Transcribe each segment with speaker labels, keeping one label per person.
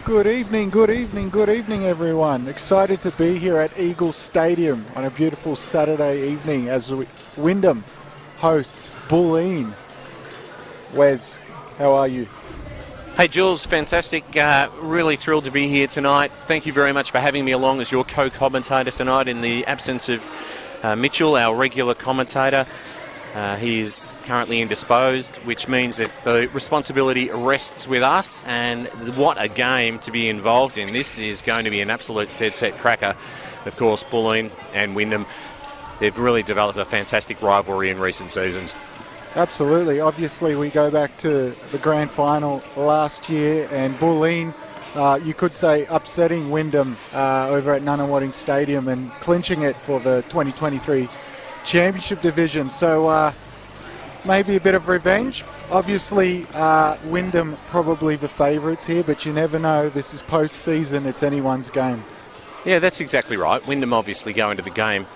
Speaker 1: Good evening, everyone. Excited to be here at Eagles Stadium on a beautiful Saturday evening as Wyndham hosts Bulleen. Wes, how are you?
Speaker 2: Hey Jules, fantastic. Really thrilled to be here tonight. Thank you very much for having me along as your co-commentator tonight in the absence of Mitchell, our regular commentator. He is currently indisposed, which means that the responsibility rests with us, and what a game to be involved in. This is going to be an absolute dead-set cracker. Of course, Bulleen and Wyndham, they've really developed a fantastic rivalry in recent seasons.
Speaker 1: Absolutely. Obviously, we go back to the grand final last year, and Bulleen, you could say, upsetting Wyndham over at Nunawading Stadium and clinching it for the 2023 Championship division. So maybe a bit of revenge. Obviously, Wyndham probably the favourites here, but you never know. This is post-season. It's anyone's game.
Speaker 2: Yeah, that's exactly right. Wyndham obviously go into the game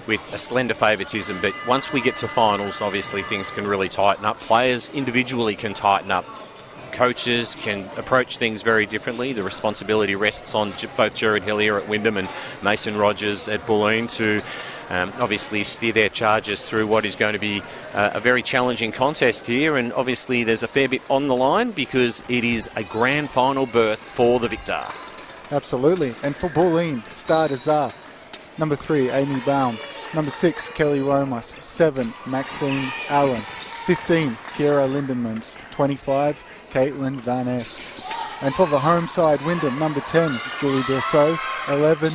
Speaker 2: with a slender favouritism, but once we get to finals, obviously things can really tighten up. Players individually can tighten up. Coaches can approach things very differently. The responsibility rests on both Jared Hillier at Wyndham and Mason Rogers at Bulleen to obviously steer their charges through what is going to be a very challenging contest here, and obviously there's a fair bit on the line because it is a grand final berth for the victor. Absolutely.
Speaker 1: And for Bulleen, starters are number 3, Amy Baum, number 6, Kelly Romas, 7, Maxine Allen, 15, Kiera Lindemans, 25, Caitlin Van Ness. And for the home side, Wyndham, number 10, Julie Brosseau, 11,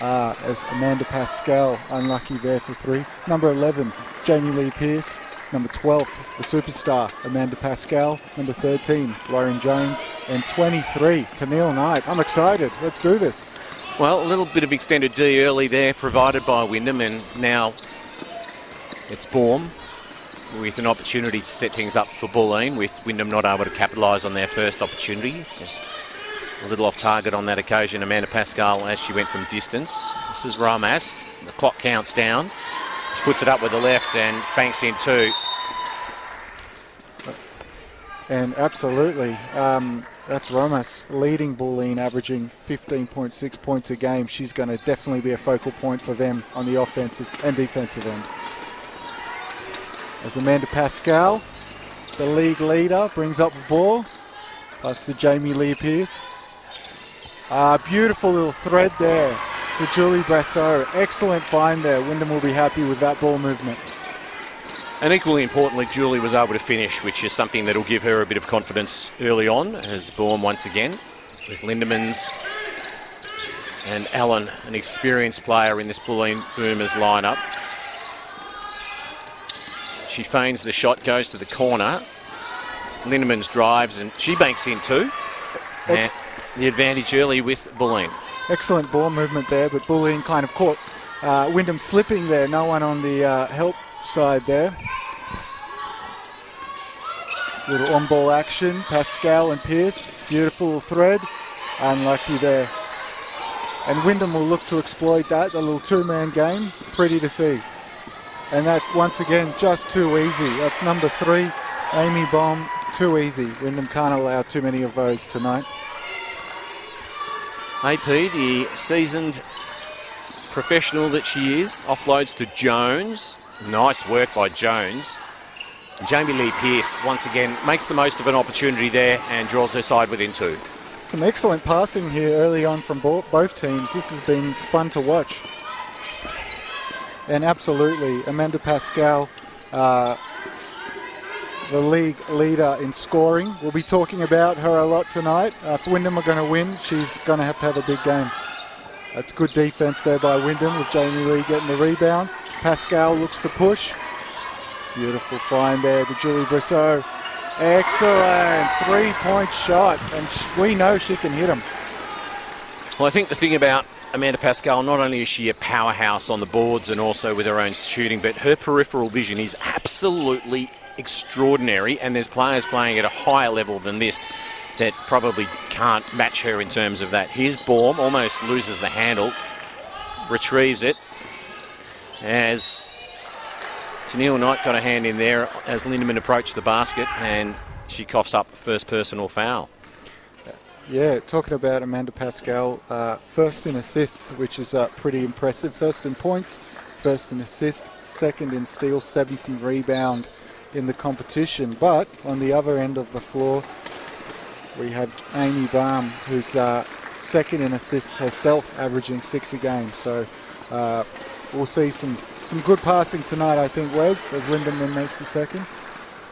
Speaker 1: as Amanda Pascal, unlucky there for 3. Number 11, Jamie Lee Pearce. Number 12, the superstar, Amanda Pascal. Number 13, Lauren Jones. And 23, Tennille Knight. I'm excited. Let's do this.
Speaker 2: Well, a little bit of extended D early there provided by Wyndham, and now it's Baum with an opportunity to set things up for Bulleen, with Wyndham not able to capitalise on their first opportunity. Just a little off target on that occasion, Amanda Pascal, as she went from distance. This is Ramas. The clock counts down. She puts it up with the left and banks in 2.
Speaker 1: And absolutely, that's Ramas leading Bulleen, averaging 15.6 points a game. She's going to definitely be a focal point for them on the offensive and defensive end. As Amanda Pascal, the league leader, brings up the ball. Pass to Jamie Lee Pearce. Beautiful little thread there to Julie Brasseau. Excellent find there. Wyndham will be happy with that ball movement.
Speaker 2: And equally importantly, Julie was able to finish, which is something that will give her a bit of confidence early on, as Baum once again, with Lindemans and Allen, an experienced player in this Bulleen Boomers lineup. She feigns the shot, goes to the corner. Lindemans drives and she banks in 2. And the advantage early with Bulleen.
Speaker 1: Excellent ball movement there, but Bulleen kind of caught Wyndham slipping there. No one on the help side there. Little on-ball action. Pascal and Pearce. Beautiful thread. Unlucky there. And Wyndham will look to exploit that. A little two-man game. Pretty to see. And that's, once again, just too easy. That's number 3, Amy Baum. Too easy. Wyndham can't allow too many of those tonight.
Speaker 2: AP, the seasoned professional that she is, offloads to Jones. Nice work by Jones. Jamie Lee Pearce, once again, makes the most of an opportunity there and draws her side within 2.
Speaker 1: Some excellent passing here early on from both teams. This has been fun to watch. And absolutely, Amanda Pascal, the league leader in scoring. We'll be talking about her a lot tonight. If Wyndham are going to win, she's going to have a big game. That's good defence there by Wyndham, with Jamie Lee getting the rebound. Pascal looks to push. Beautiful find there to Julie Brosseau. Excellent 3-point shot, and we know she can hit them.
Speaker 2: Well, I think the thing about Amanda Pascal, not only is she a powerhouse on the boards and also with her own shooting, but her peripheral vision is absolutely extraordinary, and there's players playing at a higher level than this that probably can't match her in terms of that. Here's Baum, almost loses the handle, retrieves it, as Tennille Knight got a hand in there as Lindemann approached the basket, and she coughs up the first personal foul.
Speaker 1: Yeah, talking about Amanda Pascal, first in assists, which is pretty impressive. First in points, first in assists, second in steals, seventh in rebound in the competition. But on the other end of the floor, we have Amy Baum, who's second in assists herself, averaging 6 a game. So we'll see some good passing tonight, I think, Wes, as Lindemann makes the second.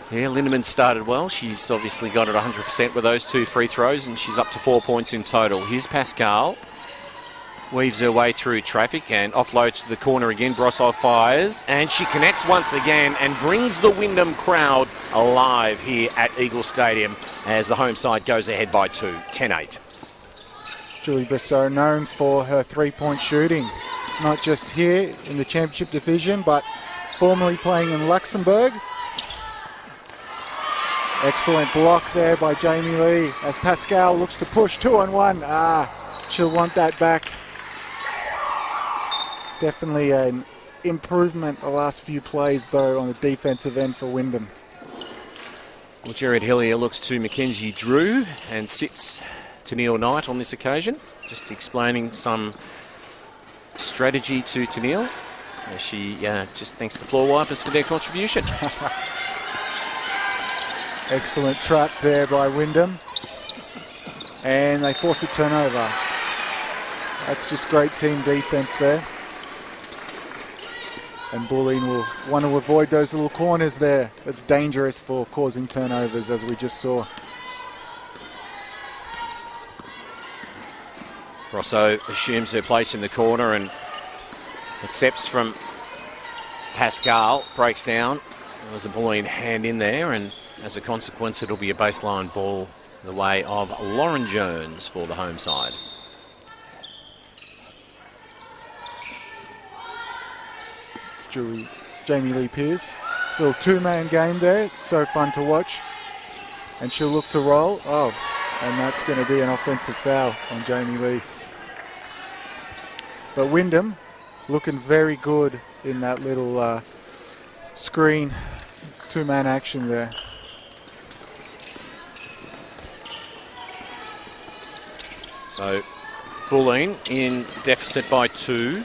Speaker 2: Yeah, Lindemann started well. She's obviously got it 100% with those 2 free throws, and she's up to 4 points in total. Here's Pascal. Weaves her way through traffic and offloads to the corner again. Brosov fires, and she connects once again and brings the Wyndham crowd alive here at Eagle Stadium as the home side goes ahead by 2, 10-8.
Speaker 1: Julie Brosseau, known for her three-point shooting, not just here in the championship division, but formerly playing in Luxembourg. Excellent block there by Jamie Lee as Pascal looks to push 2-on-1. She'll want that back. Definitely an improvement the last few plays, though, on the defensive end for Wyndham.
Speaker 2: Well, Jared Hillier looks to Mackenzie Drew and sits to Neil Knight on this occasion, just explaining some strategy to Neil. She just thanks the floor wipers for their contribution.
Speaker 1: Excellent trap there by Wyndham. And they force a turnover. That's just great team defense there. And Bulleen will want to avoid those little corners there. That's dangerous for causing turnovers, as we just saw.
Speaker 2: Rosso assumes her place in the corner and accepts from Pascal. Breaks down. There was a Bulleen hand in there, and as a consequence, it'll be a baseline ball the way of Lauren Jones for the home side.
Speaker 1: It's Jamie Lee Pierce. Little two-man game there. It's so fun to watch. And she'll look to roll. Oh, and that's going to be an offensive foul on Jamie Lee. But Wyndham looking very good in that little screen. Two-man action there.
Speaker 2: So, Bulleen in deficit by 2.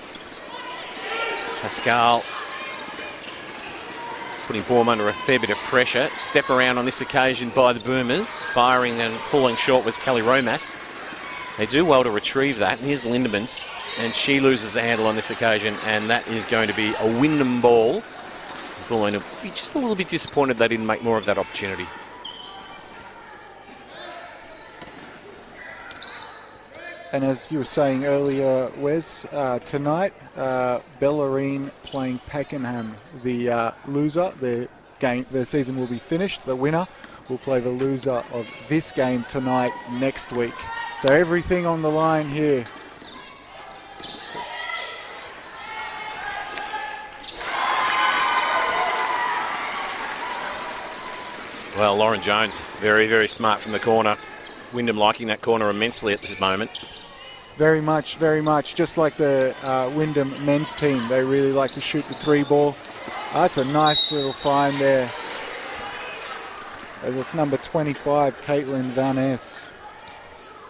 Speaker 2: Pascal putting Baum under a fair bit of pressure. Step around on this occasion by the Boomers. Firing and falling short was Kelly Romas. They do well to retrieve that. And here's Lindemans. And she loses the handle on this occasion. And that is going to be a Wyndham ball. Bulleen will be just a little bit disappointed they didn't make more of that opportunity.
Speaker 1: And as you were saying earlier, Wes, tonight, Bellarine playing Pakenham. The loser, their season will be finished. The winner will play the loser of this game tonight next week. So everything on the line here.
Speaker 2: Well, Lauren Jones, very, very smart from the corner. Wyndham liking that corner immensely at this moment.
Speaker 1: Very much, very much. Just like the Wyndham men's team. They really like to shoot the 3 ball. That's a nice little find there. It's number 25, Caitlin Van Ness.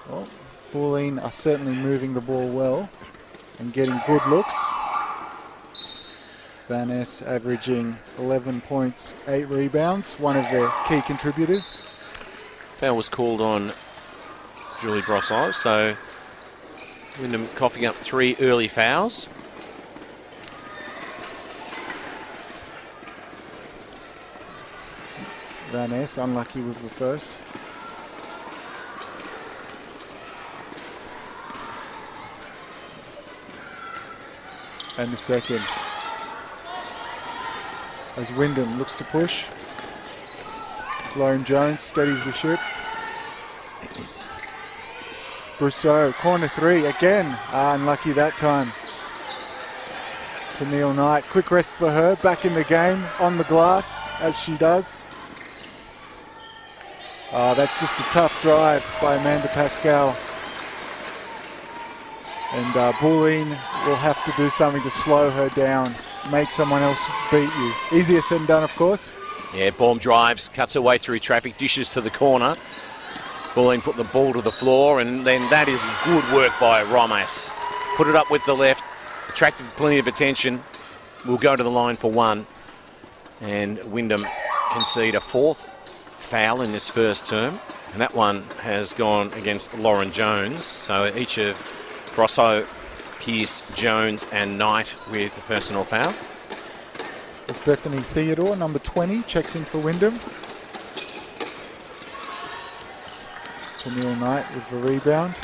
Speaker 1: Well, Bulleen are certainly moving the ball well and getting good looks. Van Ness averaging 11 points, 8 rebounds, one of their key contributors.
Speaker 2: Foul was called on Julie Brosseau, so Wyndham coughing up 3 early fouls.
Speaker 1: Van Ness unlucky with the first. And the second. As Wyndham looks to push. Lauren Jones steadies the ship. Brosseau, corner 3 again. Unlucky that time. To Neil Knight. Quick rest for her. Back in the game on the glass as she does. That's just a tough drive by Amanda Pascal. And Bulleen will have to do something to slow her down. Make someone else beat you. Easier said than done, of course.
Speaker 2: Yeah, Baum drives, cuts her way through traffic, dishes to the corner. Bulleen put the ball to the floor, and then that is good work by Romas. Put it up with the left, attracted plenty of attention. We'll go to the line for one. And Wyndham concede a fourth foul in this first term. And that one has gone against Lauren Jones. So each of Grosso, Pearce, Jones and Knight with a personal foul.
Speaker 1: As Bethany Theodore, number 20, checks in for Wyndham. Tennille Knight with the rebound.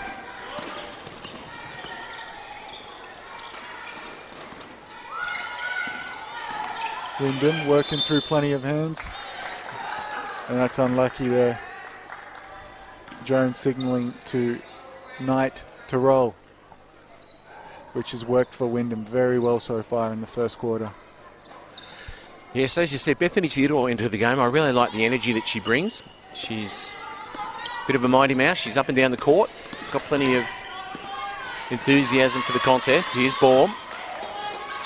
Speaker 1: Wyndham working through plenty of hands. And that's unlucky there. Jones signalling to Knight to roll, which has worked for Wyndham very well so far in the first quarter.
Speaker 2: Yes, as you said, Bethany Theodore into the game. I really like the energy that she brings. She's a bit of a mighty mouse. She's up and down the court. Got plenty of enthusiasm for the contest. Here's Baum.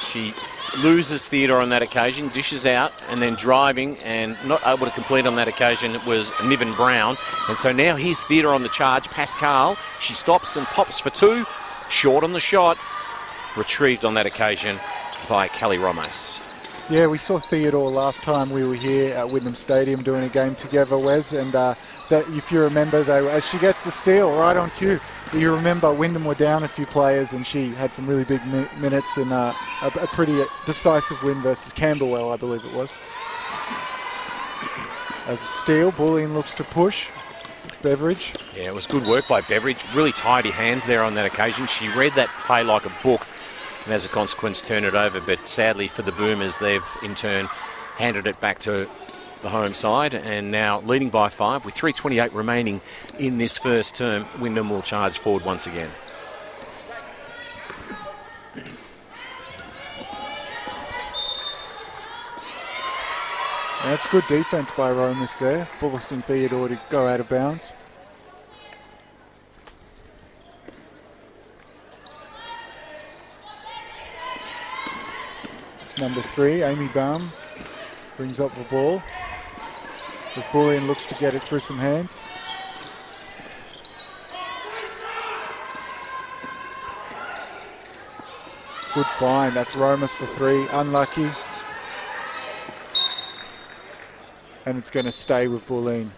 Speaker 2: She loses Theodore on that occasion, dishes out, and then driving, and not able to complete on that occasion. It was Niven Brown. And so now here's Theodore on the charge. Pascal, she stops and pops for two. Short on the shot. Retrieved on that occasion by Kelly Ramos.
Speaker 1: Yeah, we saw Theodore last time we were here at Wyndham Stadium doing a game together, Wes, and that, if you remember, as she gets the steal right on cue, you remember Wyndham were down a few players and she had some really big minutes and a pretty decisive win versus Camberwell, I believe it was. As a steal, Bulleen looks to push. It's Beveridge.
Speaker 2: Yeah, it was good work by Beveridge. Really tidy hands there on that occasion. She read that play like a book and as a consequence turned it over. But sadly for the Boomers, they've in turn handed it back to the home side, and now leading by 5 with 3:28 remaining in this first term. Wyndham will charge forward once again.
Speaker 1: That's good defense by Romas there, forcing Theodore to go out of bounds. It's number 3, Amy Baum, brings up the ball. As Bulleen looks to get it through some hands. Good find. That's Romas for 3. Unlucky. And it's going to stay with Bulleen.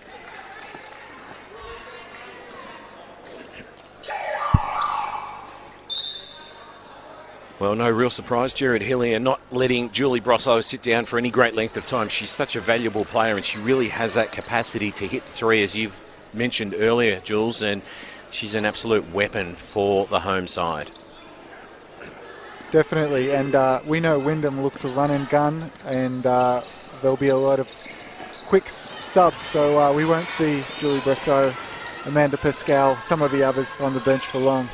Speaker 2: Well, no real surprise. Jared Hillier not letting Julie Brosso sit down for any great length of time. She's such a valuable player and she really has that capacity to hit 3, as you've mentioned earlier, Jules, and she's an absolute weapon for the home side.
Speaker 1: Definitely, and we know Wyndham look to run and gun, and there'll be a lot of quick subs, so we won't see Julie Brosso, Amanda Pascal, some of the others on the bench for long.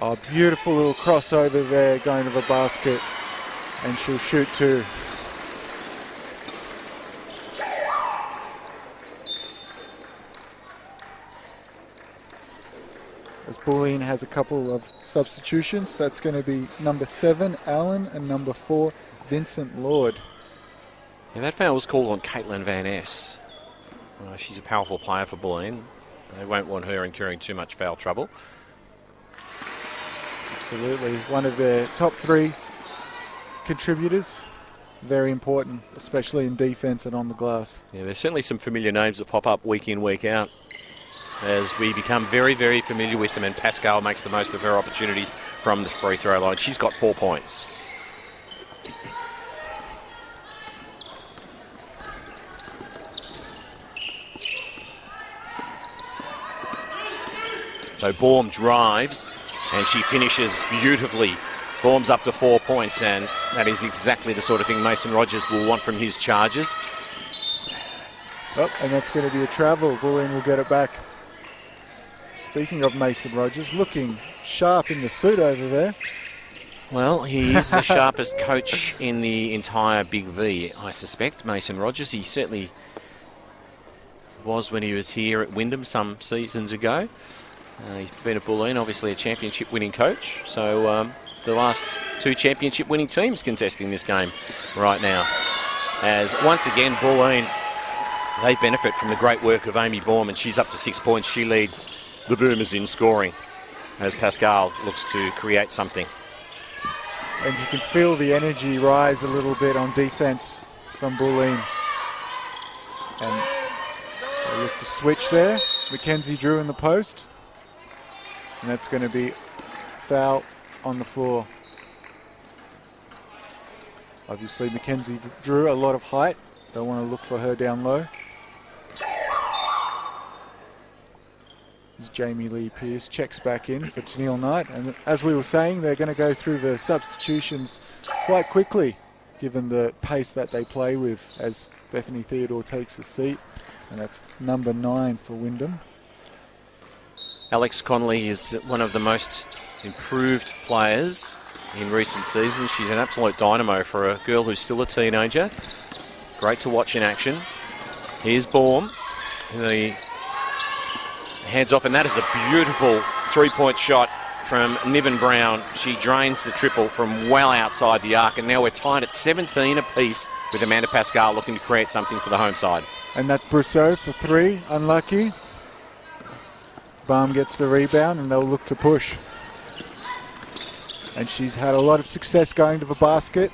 Speaker 1: Oh, beautiful little crossover there going to the basket, and she'll shoot 2. As Bulleen has a couple of substitutions, that's going to be number 7, Allen, and number 4, Vincent Lord.
Speaker 2: And that foul was called on Caitlin Van Ness. She's a powerful player for Bulleen. They won't want her incurring too much foul trouble.
Speaker 1: Absolutely. One of their top 3 contributors. Very important, especially in defense and on the glass.
Speaker 2: Yeah, there's certainly some familiar names that pop up week in, week out as we become very, very familiar with them, and Pascal makes the most of her opportunities from the free throw line. She's got 4 points. So Baum drives and she finishes beautifully. Baum's up to 4 points, and that is exactly the sort of thing Mason Rogers will want from his charges.
Speaker 1: Oh, and that's going to be a travel. Bulleen will get it back. Speaking of Mason Rogers, looking sharp in the suit over there.
Speaker 2: Well, he is the sharpest coach in the entire Big V, I suspect, Mason Rogers. He certainly was when he was here at Wyndham some seasons ago. He's been at Bulleen, obviously a championship-winning coach. So the last two championship-winning teams contesting this game right now. As once again, Bulleen, they benefit from the great work of Amy Baum, and she's up to 6 points. She leads the Boomers in scoring as Pascal looks to create something.
Speaker 1: And you can feel the energy rise a little bit on defense from Bulleen. And they look to switch there. Mackenzie Drew in the post. And that's going to be foul on the floor. Obviously, Mackenzie Drew, a lot of height. Don't want to look for her down low. Jamie Lee Pearce checks back in for Tennille Knight. And as we were saying, they're going to go through the substitutions quite quickly, given the pace that they play with, as Bethany Theodore takes a seat. And that's number 9 for Wyndham.
Speaker 2: Alex Connolly is one of the most improved players in recent seasons. She's an absolute dynamo for a girl who's still a teenager. Great to watch in action. Here's Baum. The hands off, and that is a beautiful three-point shot from Niven Brown. She drains the triple from well outside the arc, and now we're tied at 17 apiece with Amanda Pascal looking to create something for the home side.
Speaker 1: And that's Brousseau for 3, unlucky. Baum gets the rebound and they'll look to push. And she's had a lot of success going to the basket,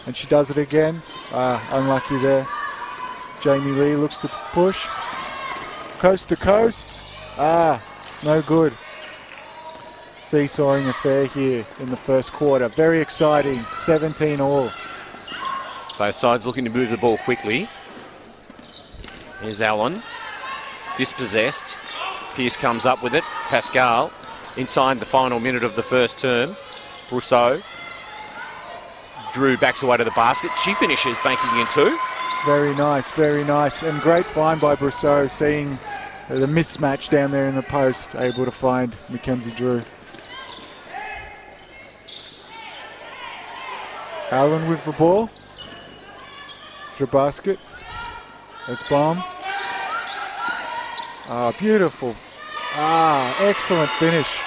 Speaker 1: and she does it again. Unlucky there. Jamie Lee looks to push. Coast to coast. No good. Seesawing affair here in the first quarter. Very exciting, 17 all.
Speaker 2: Both sides looking to move the ball quickly. Here's Allen, dispossessed. Pearce comes up with it. Pascal inside the final minute of the first term. Brousseau. Drew backs away to the basket. She finishes banking in 2.
Speaker 1: Very nice, very nice. And great find by Brousseau, seeing the mismatch down there in the post, able to find Mackenzie Drew. Allen with the ball. To the basket. That's Baum. Beautiful. Excellent finish.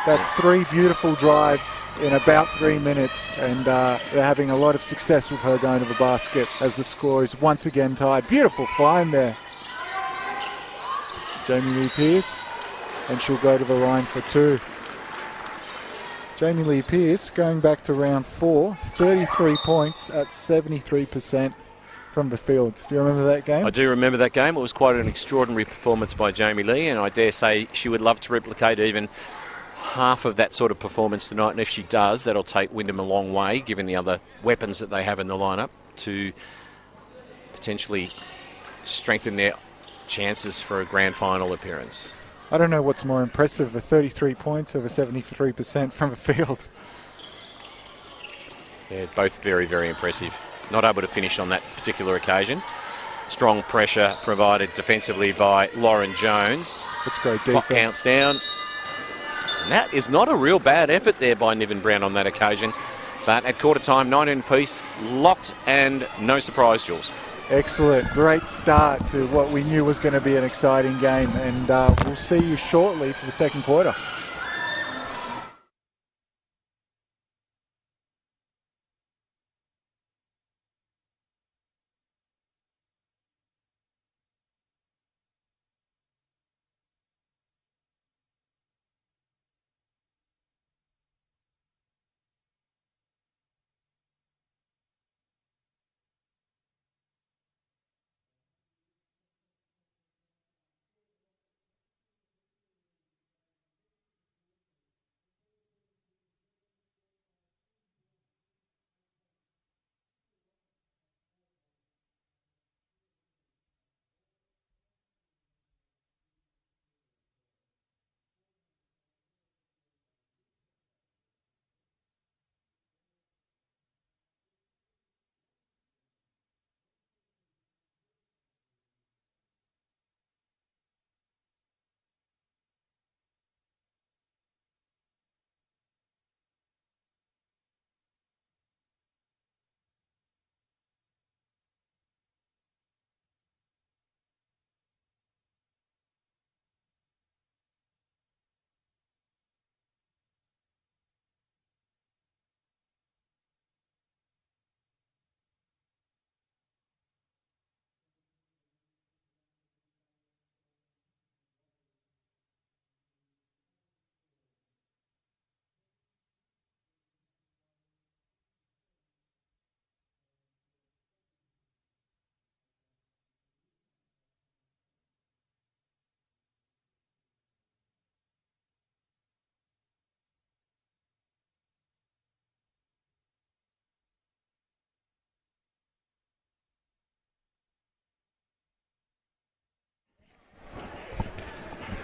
Speaker 1: That's 3 beautiful drives in about 3 minutes, and they're having a lot of success with her going to the basket as the score is once again tied. Beautiful find there. Jamie Lee Pearce, and she'll go to the line for 2. Jamie Lee Pearce going back to round 4, 33 points at 73% from the field. Do you remember that game?
Speaker 2: I do remember that game. It was quite an extraordinary performance by Jamie Lee, and I dare say she would love to replicate even half of that sort of performance tonight, and if she does, that'll take Wyndham a long way, given the other weapons that they have in the lineup, to potentially strengthen their chances for a grand final appearance.
Speaker 1: I don't know what's more impressive, the 33 points over 73% from the field.
Speaker 2: Yeah, both very, very impressive. Not able to finish on that particular occasion. Strong pressure provided defensively by Lauren Jones.
Speaker 1: That's great defense.
Speaker 2: Clock counts down. And that is not a real bad effort there by Niven Brown on that occasion. But at quarter time, 19 apiece, locked, and no surprise, Jules.
Speaker 1: Excellent. Great start to what we knew was going to be an exciting game. And we'll see you shortly for the second quarter.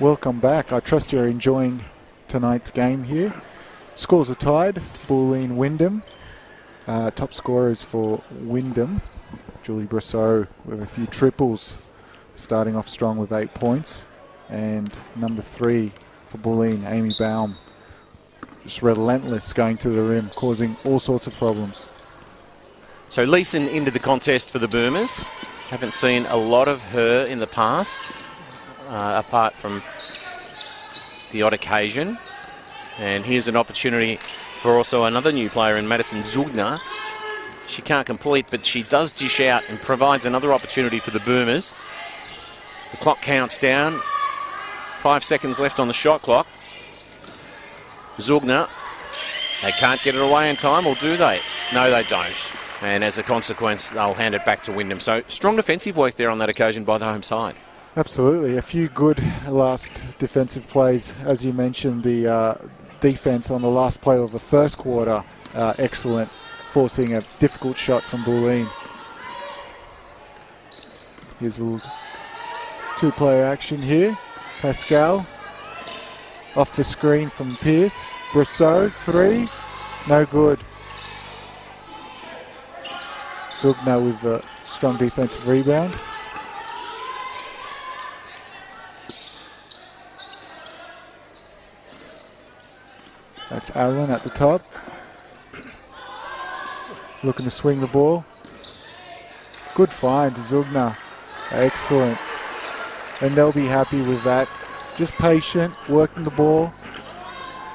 Speaker 1: welcome back. I trust you're enjoying tonight's game here. Scores are tied. Bulleen, Wyndham. Top scorers for Wyndham. Julie Brosseau with a few triples, starting off strong with 8 points. And number 3 for Bulleen, Amy Baum. Just relentless going to the rim, causing all sorts of problems.
Speaker 2: So Leeson into the contest for the Boomers. Haven't seen a lot of her in the past, apart from the odd occasion. And here's an opportunity for also another new player in Madison Zugner. She can't complete, but she does dish out and provides another opportunity for the Boomers. The clock counts down. 5 seconds left on the shot clock. Zugner, they can't get it away in time, or do they? No, they don't. And as a consequence, they'll hand it back to Wyndham. So strong defensive work there on that occasion by the home side.
Speaker 1: Absolutely. A few good last defensive plays. As you mentioned, the defense on the last play of the first quarter, excellent, forcing a difficult shot from Bulleen. Here's a little two-player action here. Pascal off the screen from Pearce. Brosseau, 3. No good. Zugner with a strong defensive rebound. That's Allen at the top. Looking to swing the ball. Good find, Zugner. Excellent. And they'll be happy with that. Just patient, working the ball.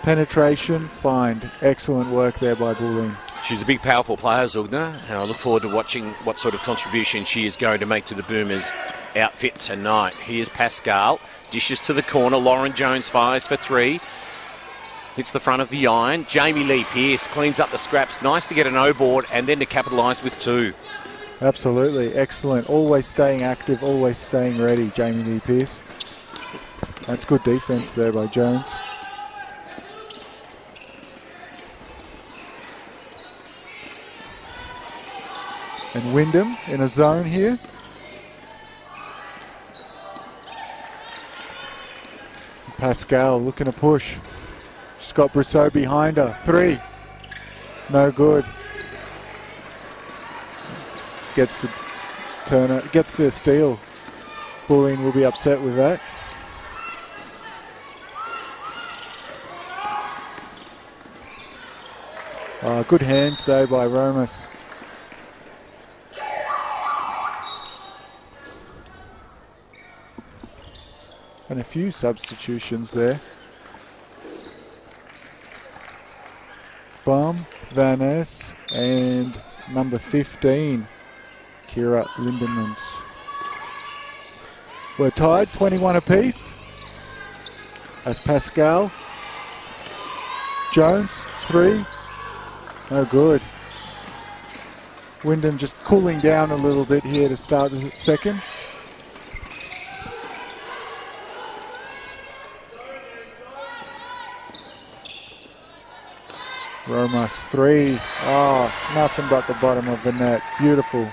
Speaker 1: Penetration, find. Excellent work there by Bulleen.
Speaker 2: She's a big, powerful player, Zugner, and I look forward to watching what sort of contribution she is going to make to the Boomers' outfit tonight. Here's Pascal. Dishes to the corner. Lauren Jones fires for 3. Hits the front of the iron. Jamie Lee Pearce cleans up the scraps. Nice to get an O-board and then to capitalise with 2.
Speaker 1: Absolutely. Excellent. Always staying active, always staying ready, Jamie Lee Pearce. That's good defense there by Jones. And Wyndham in a zone here. Pascal looking to push. She's got Brosseau behind her. 3. No good. Gets the turner, gets the steal. Bulleen will be upset with that. Good hands though by Romas. And a few substitutions there. Baum, Van Ness, and number 15, Kira Lindemans. We're tied, 21 apiece. As Pascal. Jones, 3. No good. Wyndham just cooling down a little bit here to start the second. Romas, 3. Oh, nothing but the bottom of the net. Beautiful.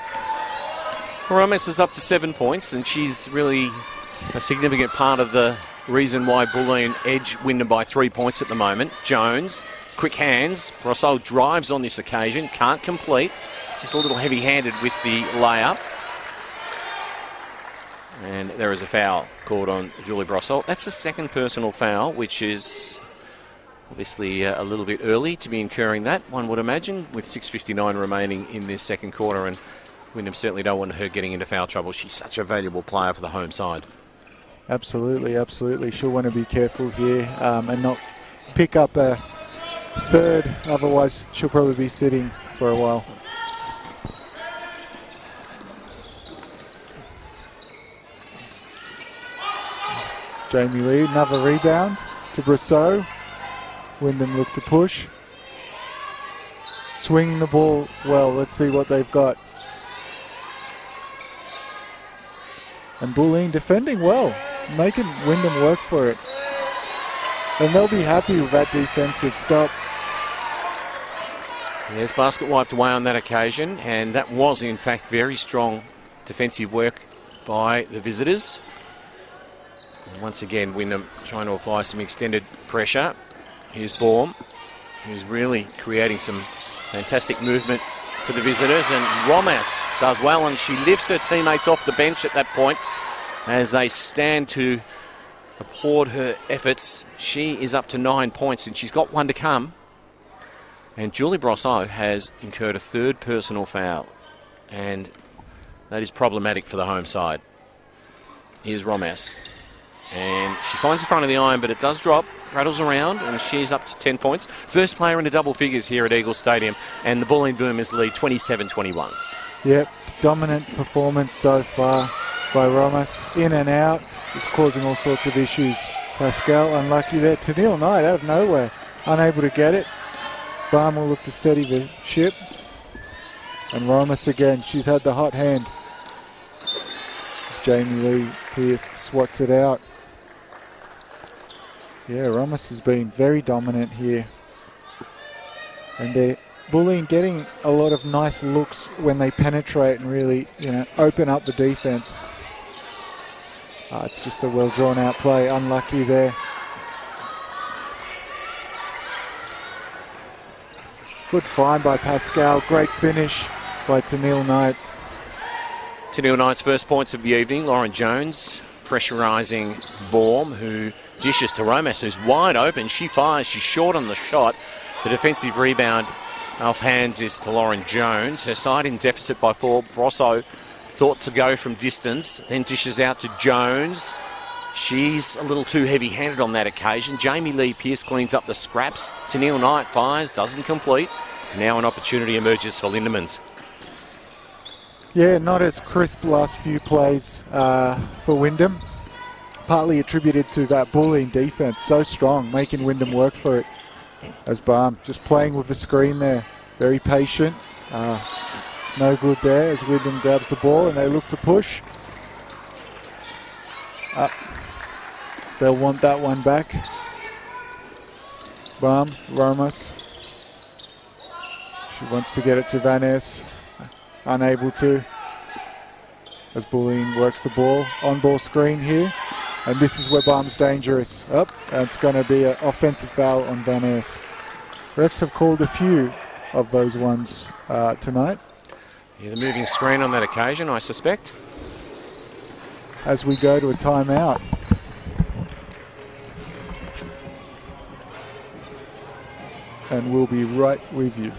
Speaker 2: Romas is up to 7 points, and she's really a significant part of the reason why Bulleen edge Wyndham by 3 points at the moment. Jones, quick hands. Brosseau drives on this occasion, can't complete. Just a little heavy-handed with the layup. And there is a foul called on Julie Brosseau. That's the second personal foul, which is obviously a little bit early to be incurring that, one would imagine, with 6:59 remaining in this second quarter, and Wyndham certainly don't want her getting into foul trouble. She's such a valuable player for the home side.
Speaker 1: Absolutely, absolutely. She'll want to be careful here and not pick up a third, otherwise she'll probably be sitting for a while. Jamie Lee, another rebound to Brosseau. Wyndham look to push. Swinging the ball well. Let's see what they've got. And Bulleen defending well, making Wyndham work for it. And they'll be happy with that defensive stop.
Speaker 2: Yes, basket wiped away on that occasion, and that was in fact very strong defensive work by the visitors. And once again, Wyndham trying to apply some extended pressure. Here's Baum, who's really creating some fantastic movement for the visitors, and Romas does well, and she lifts her teammates off the bench at that point as they stand to applaud her efforts. She is up to 9 points, and she's got one to come. And Julie Brosseau has incurred a third personal foul, and that is problematic for the home side. Here's Romas, and she finds the front of the iron, but it does drop, rattles around, and she's up to 10 points. First player into double figures here at Eagle Stadium, and the Bulleen Boomers lead 27-21.
Speaker 1: Yep, dominant performance so far by Romas. In and out, just causing all sorts of issues. Pascal unlucky there. Tennille Knight out of nowhere, unable to get it. Barm will look to steady the ship. And Romas again, she's had the hot hand. As Jamie Lee Pierce swats it out. Yeah, Romas has been very dominant here. And they're Bulleen getting a lot of nice looks when they penetrate and really, open up the defense. It's just a well drawn out play. Unlucky there. Good find by Pascal. Great finish by Tennille Knight.
Speaker 2: Tennille Knight's first points of the evening. Lauren Jones pressurising Baum, who dishes to Romas, who's wide open. She fires. She's short on the shot. The defensive rebound off hands is to Lauren Jones. Her side in deficit by 4. Brosseau thought to go from distance, then dishes out to Jones. She's a little too heavy-handed on that occasion. Jamie Lee Pierce cleans up the scraps. Tennille Knight fires, doesn't complete. Now an opportunity emerges for Lindemans.
Speaker 1: Yeah, not as crisp last few plays for Wyndham. Partly attributed to that Bulleen defense, so strong, making Wyndham work for it. As Barm just playing with the screen there, very patient. No good there as Wyndham grabs the ball and they look to push. They'll want that one back. Barm, Romas. She wants to get it to Van Ness. Unable to. As Bulleen works the ball. On-ball screen here. And this is where Barm's dangerous. And it's going to be an offensive foul on Van Ness. Refs have called a few of those ones tonight.
Speaker 2: Yeah, the moving screen on that occasion, I suspect.
Speaker 1: As we go to a timeout. And we'll be right with you.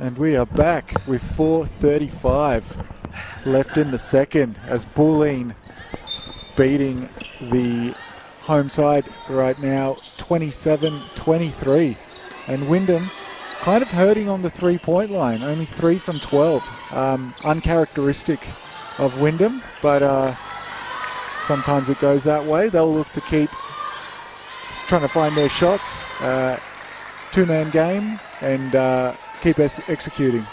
Speaker 1: And we are back with 4:35 left in the second as Bulleen beating the home side right now 27-23. And Wyndham kind of hurting on the three-point line, only 3 from 12. Uncharacteristic of Wyndham, but sometimes it goes that way. They'll look to keep trying to find their shots. Two-man game and keep executing.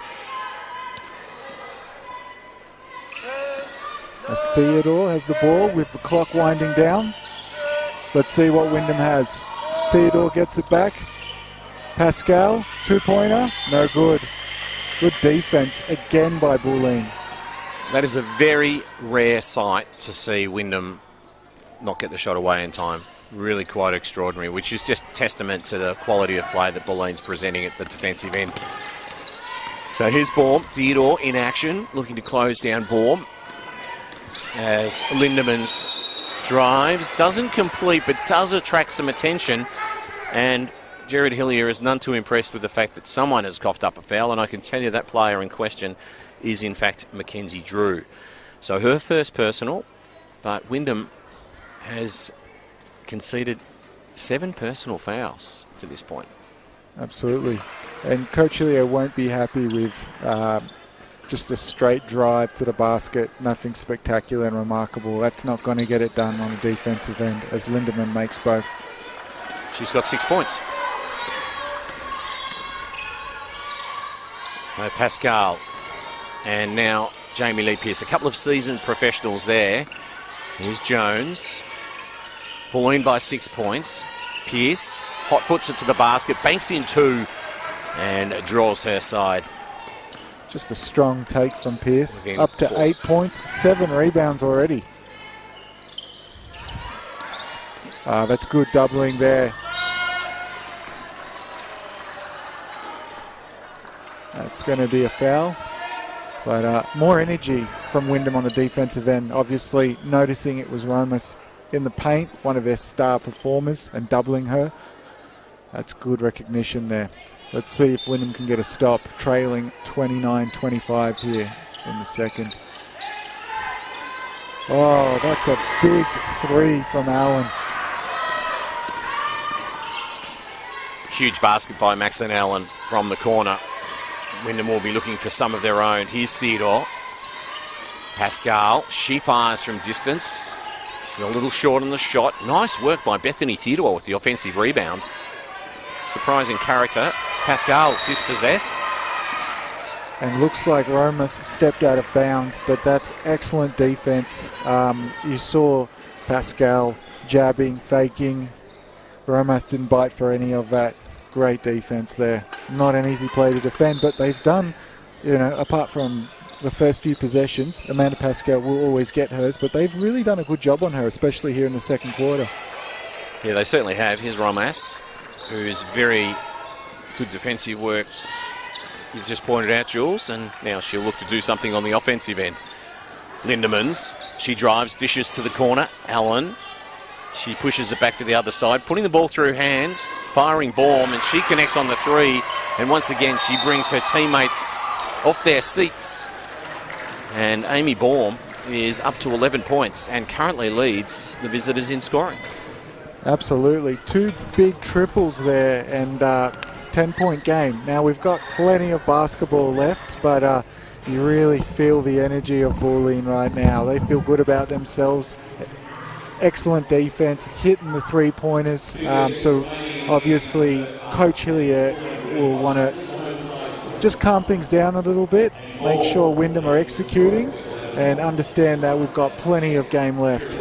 Speaker 1: As Theodore has the ball with the clock winding down. Let's see what Wyndham has. Theodore gets it back. Pascal, two-pointer, no good. Good defense again by Bulleen.
Speaker 2: That is a very rare sight to see Wyndham not get the shot away in time. Really quite extraordinary, which is just testament to the quality of play that Bulleen's presenting at the defensive end. So here's Baum, Theodore in action, looking to close down Baum. As Lindemans drives, doesn't complete, but does attract some attention. And Jared Hillier is none too impressed with the fact that someone has coughed up a foul, and I can tell you that player in question is in fact Mackenzie Drew. So her first personal, but Wyndham has conceded 7 personal fouls to this point.
Speaker 1: Absolutely. And Coach Hillier won't be happy with just a straight drive to the basket, nothing spectacular and remarkable. That's not going to get it done on the defensive end as Lindemann makes both.
Speaker 2: She's got 6 points. No, Pascal. And now Jamie Lee Pearce. A couple of seasoned professionals there. Here's Jones. Bulleen by 6 points. Pearce hot foots it to the basket, banks in 2 and draws her side.
Speaker 1: Just a strong take from Pearce.
Speaker 2: Within
Speaker 1: up to
Speaker 2: 4.
Speaker 1: 8 points, 7 rebounds already. That's good doubling there. That's going to be a foul. But more energy from Wyndham on the defensive end. Obviously noticing it was Romas in the paint, one of their star performers, and doubling her. That's good recognition there. Let's see if Wyndham can get a stop, trailing 29-25 here in the second. Oh, that's a big 3 from Allen.
Speaker 2: Huge basket by Maxine Allen from the corner. Wyndham will be looking for some of their own. Here's Theodore. Pascal, she fires from distance. She's a little short on the shot. Nice work by Bethany Theodore with the offensive rebound. Surprising character. Pascal dispossessed.
Speaker 1: And looks like Romas stepped out of bounds, but that's excellent defense. You saw Pascal jabbing, faking. Romas didn't bite for any of that. Great defense there. Not an easy play to defend, but they've done, apart from the first few possessions, Amanda Pascal will always get hers, but they've really done a good job on her, especially here in the second quarter.
Speaker 2: Yeah, they certainly have. Here's Romas, who's very good defensive work. You've just pointed out, Jules, and now she'll look to do something on the offensive end. Lindemans, she drives, dishes to the corner. Allen, she pushes it back to the other side, putting the ball through hands, firing Baum, and she connects on the 3. And once again, she brings her teammates off their seats. And Amy Baum is up to 11 points and currently leads the visitors in scoring.
Speaker 1: Absolutely. 2 big triples there and 10-point game. Now, we've got plenty of basketball left, but you really feel the energy of Bulleen right now. They feel good about themselves. Excellent defense, hitting the 3-pointers. So obviously Coach Hillier will want to just calm things down a little bit, make sure Wyndham are executing, and understand that we've got plenty of game left.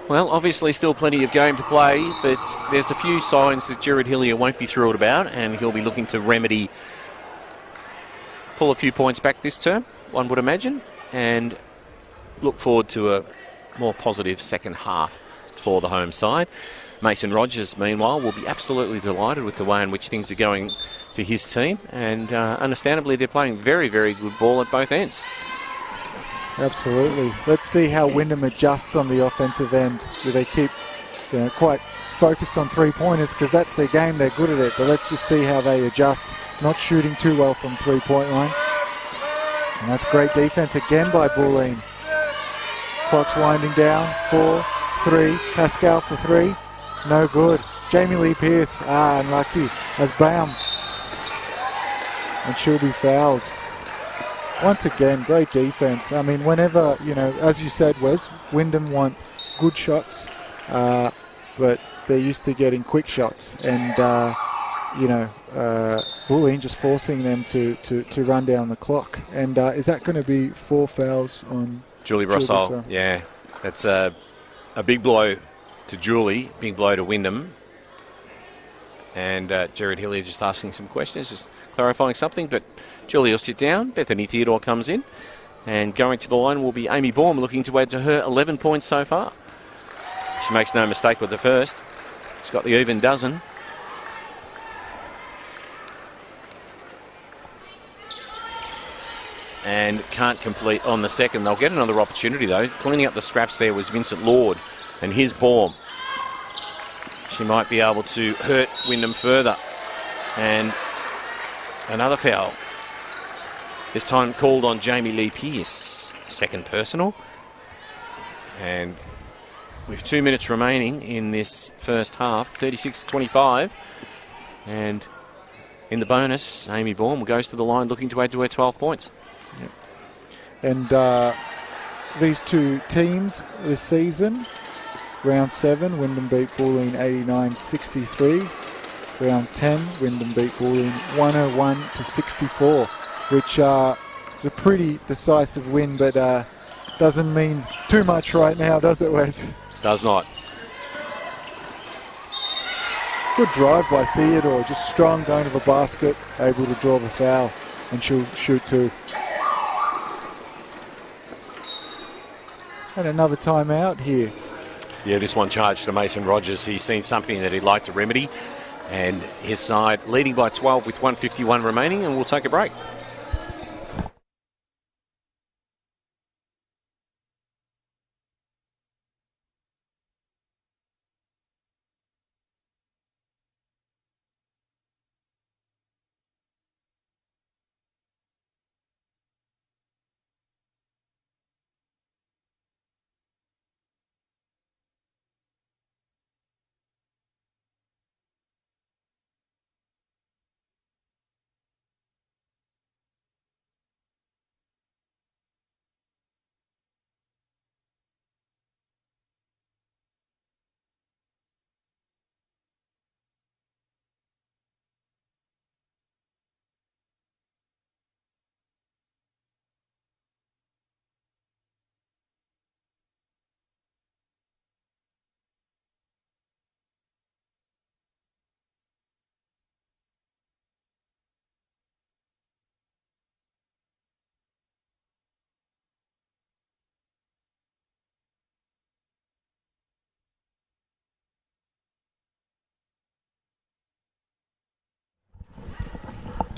Speaker 2: Well, obviously still plenty of game to play, but there's a few signs that Jared Hillier won't be thrilled about, and he'll be looking to pull a few points back this term, one would imagine, and look forward to a more positive second half for the home side. Mason Rogers, meanwhile, will be absolutely delighted with the way in which things are going for his team, and understandably they're playing very, very good ball at both ends.
Speaker 1: Absolutely. Let's see how Wyndham adjusts on the offensive end. Do they keep quite focused on 3-pointers because that's their game, they're good at it, but let's just see how they adjust. Not shooting too well from 3-point line. And that's great defense again by Bulleen. Clock's winding down. 4, 3. Pascal for 3. No good. Jamie Lee Pearce, unlucky, as Baum. And she'll be fouled. Once again, great defense. I mean, whenever, as you said, Wes, Wyndham want good shots. but they're used to getting quick shots. And, Bulleen just forcing them to run down the clock. And is that going to be 4 fouls on
Speaker 2: Julie Brossard? Yeah, that's a big blow to Julie, big blow to Wyndham. And Jared Hillier just asking some questions, just clarifying something. But Julie will sit down. Bethany Theodore comes in. And going to the line will be Amy Baum, looking to add to her 11 points so far. She makes no mistake with the first. She's got the even dozen. And can't complete on the second. They'll get another opportunity, though. Cleaning up the scraps there was Vincent Lord and his Baum. She might be able to hurt Wyndham further. And another foul. This time called on Jamie Lee Pearce. Second personal. And with 2 minutes remaining in this first half, 36-25. And in the bonus, Amy Baum goes to the line looking to add to her 12 points.
Speaker 1: Yep. And these two teams this season, round 7, Wyndham beat Bulleen 89-63. Round 10, Wyndham beat Bulleen 101-64, which is a pretty decisive win, but doesn't mean too much right now, does it, Wes?
Speaker 2: Does not.
Speaker 1: Good drive by Theodore, just strong, going to the basket, able to draw the foul, and she'll shoot too. And another timeout here.
Speaker 2: Yeah, this one charged to Mason Rogers. He's seen something that he'd like to remedy. And his side leading by 12 with 1:51 remaining, and we'll take a break.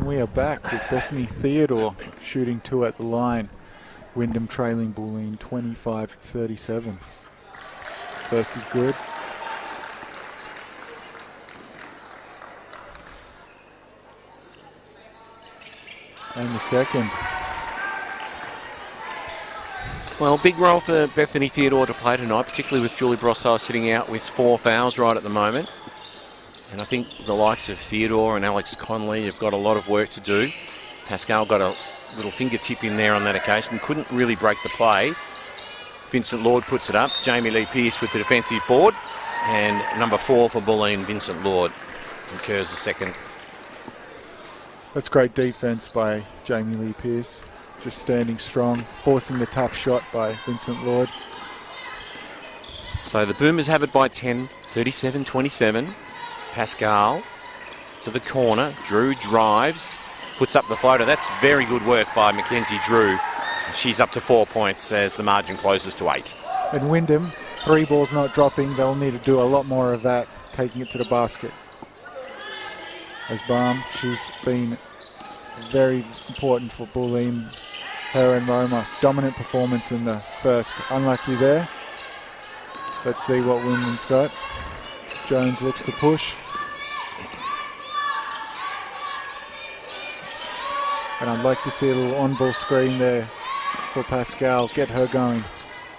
Speaker 1: We are back with Bethany Theodore shooting 2 at the line. Wyndham trailing Bulleen 25-37. First is good. And the second.
Speaker 2: Well, big role for Bethany Theodore to play tonight, particularly with Julie Brossard sitting out with 4 fouls right at the moment. And I think the likes of Theodore and Alex Conley have got a lot of work to do. Pascal got a little fingertip in there on that occasion. Couldn't really break the play. Vincent Lord puts it up. Jamie Lee Pearce with the defensive board. And number 4 for Bulleen, Vincent Lord, incurs the second.
Speaker 1: That's great defense by Jamie Lee Pearce. Just standing strong, forcing the tough shot by Vincent Lord.
Speaker 2: So the Boomers have it by 10, 37-27. Pascal to the corner. Drew drives, puts up the floater. That's very good work by Mackenzie Drew. She's up to 4 points as the margin closes to 8.
Speaker 1: And Wyndham, 3 balls not dropping. They'll need to do a lot more of that, taking it to the basket. As Baum, she's been very important for Bulleen. Her and Romas, dominant performance in the first. Unlucky there. Let's see what Wyndham's got. Jones looks to push. And I'd like to see a little on-ball screen there for Pascal. Get her going.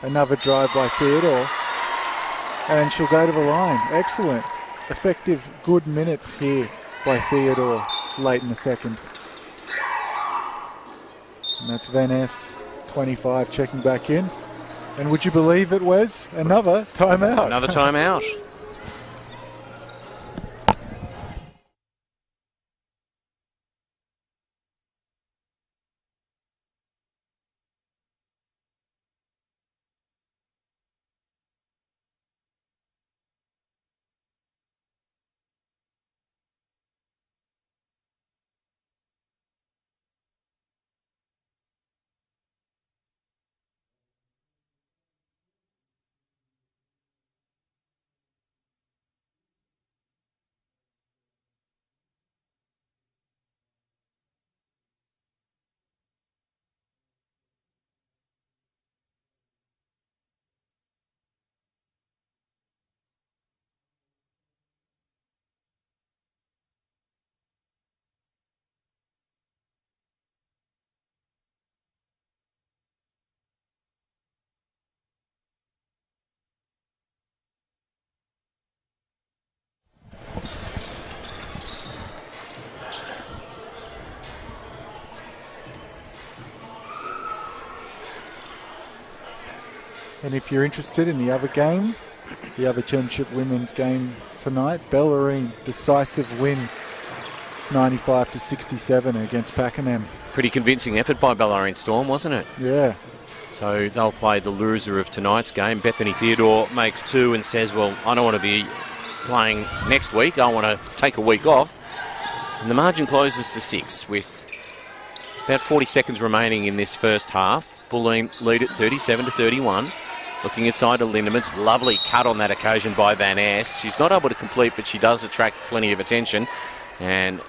Speaker 1: Another drive by Theodore. And she'll go to the line. Excellent. Effective, good minutes here by Theodore late in the second. And that's Van Ness, 25, checking back in. And would you believe it, Wes? Another timeout.
Speaker 2: Another timeout.
Speaker 1: And if you're interested in the other game, the other Championship Women's game tonight, Bulleen, decisive win, 95-67 against Pakenham.
Speaker 2: Pretty convincing effort by Bulleen Storm, wasn't it?
Speaker 1: Yeah.
Speaker 2: So they'll play the loser of tonight's game. Bethany Theodore makes 2 and says, well, I don't want to be playing next week. I want to take a week off. And the margin closes to 6 with about 40 seconds remaining in this first half. Bulleen lead at 37-31. Looking inside to Lindemans. Lovely cut on that occasion by Van Ness. She's not able to complete, but she does attract plenty of attention. And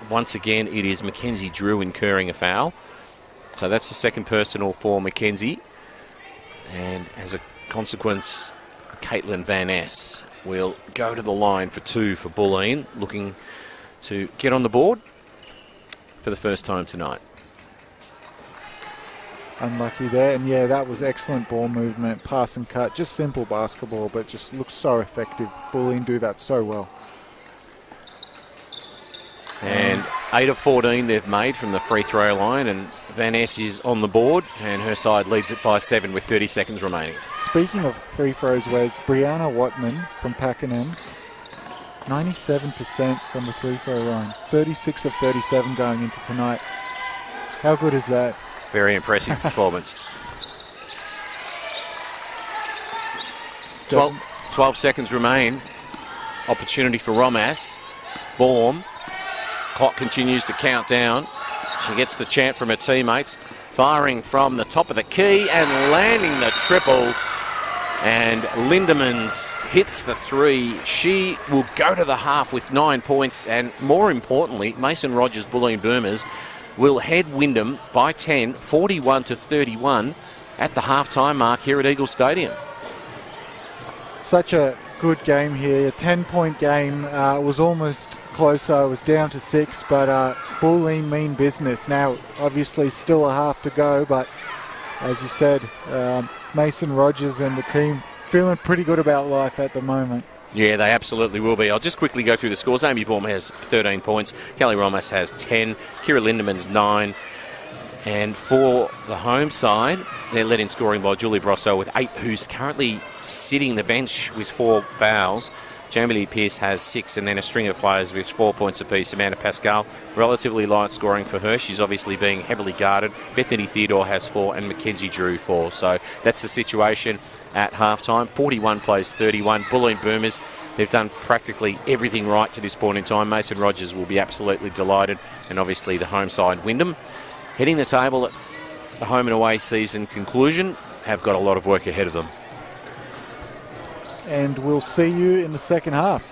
Speaker 2: once again, it is Mackenzie Drew incurring a foul. So that's the second personal for Mackenzie. And as a consequence, Caitlin Van Ness will go to the line for 2 for Bulleen, looking to get on the board for the first time tonight.
Speaker 1: Unlucky there, and yeah, that was excellent ball movement, pass and cut, just simple basketball, but just looks so effective. Bulleen do that so well.
Speaker 2: And 8 of 14 they've made from the free throw line, and Van Ness is on the board, and her side leads it by 7 with 30 seconds remaining.
Speaker 1: Speaking of free throws, Wes, Brianna Watman from Pakenham, 97% from the free throw line, 36 of 37 going into tonight. How good is that?
Speaker 2: Very impressive performance. 12 seconds remain. Opportunity for Romas. Baum. Clock continues to count down. She gets the chant from her teammates. Firing from the top of the key and landing the triple. And Lindemans hits the 3. She will go to the half with 9 points. And more importantly, Mason Rogers Bulleen Boomers will head Wyndham by 10, 41-31 at the half-time mark here at Eagle Stadium.
Speaker 1: Such a good game here, a 10-point game. It was almost closer, it was down to 6, but Bulleen mean business. Now, obviously, still a half to go, but as you said, Mason Rogers and the team feeling pretty good about life at the moment.
Speaker 2: Yeah, they absolutely will be. I'll just quickly go through the scores. Amy Baum has 13 points. Kelly Romas has 10. Kira Lindemans 9. And for the home side, they're led in scoring by Julie Brosso with 8, who's currently sitting the bench with 4 fouls. Jamie Pearce has 6, and then a string of players with 4 points apiece. Amanda Pascal, relatively light scoring for her. She's obviously being heavily guarded. Bethany Theodore has 4, and Mackenzie Drew 4. So that's the situation at halftime. 41 plays 31. Bulleen Boomers, they've done practically everything right to this point in time. Mason Rogers will be absolutely delighted. And obviously the home side, Wyndham, heading the table at the home and away season conclusion, have got a lot of work ahead of them.
Speaker 1: And we'll see you in the second half.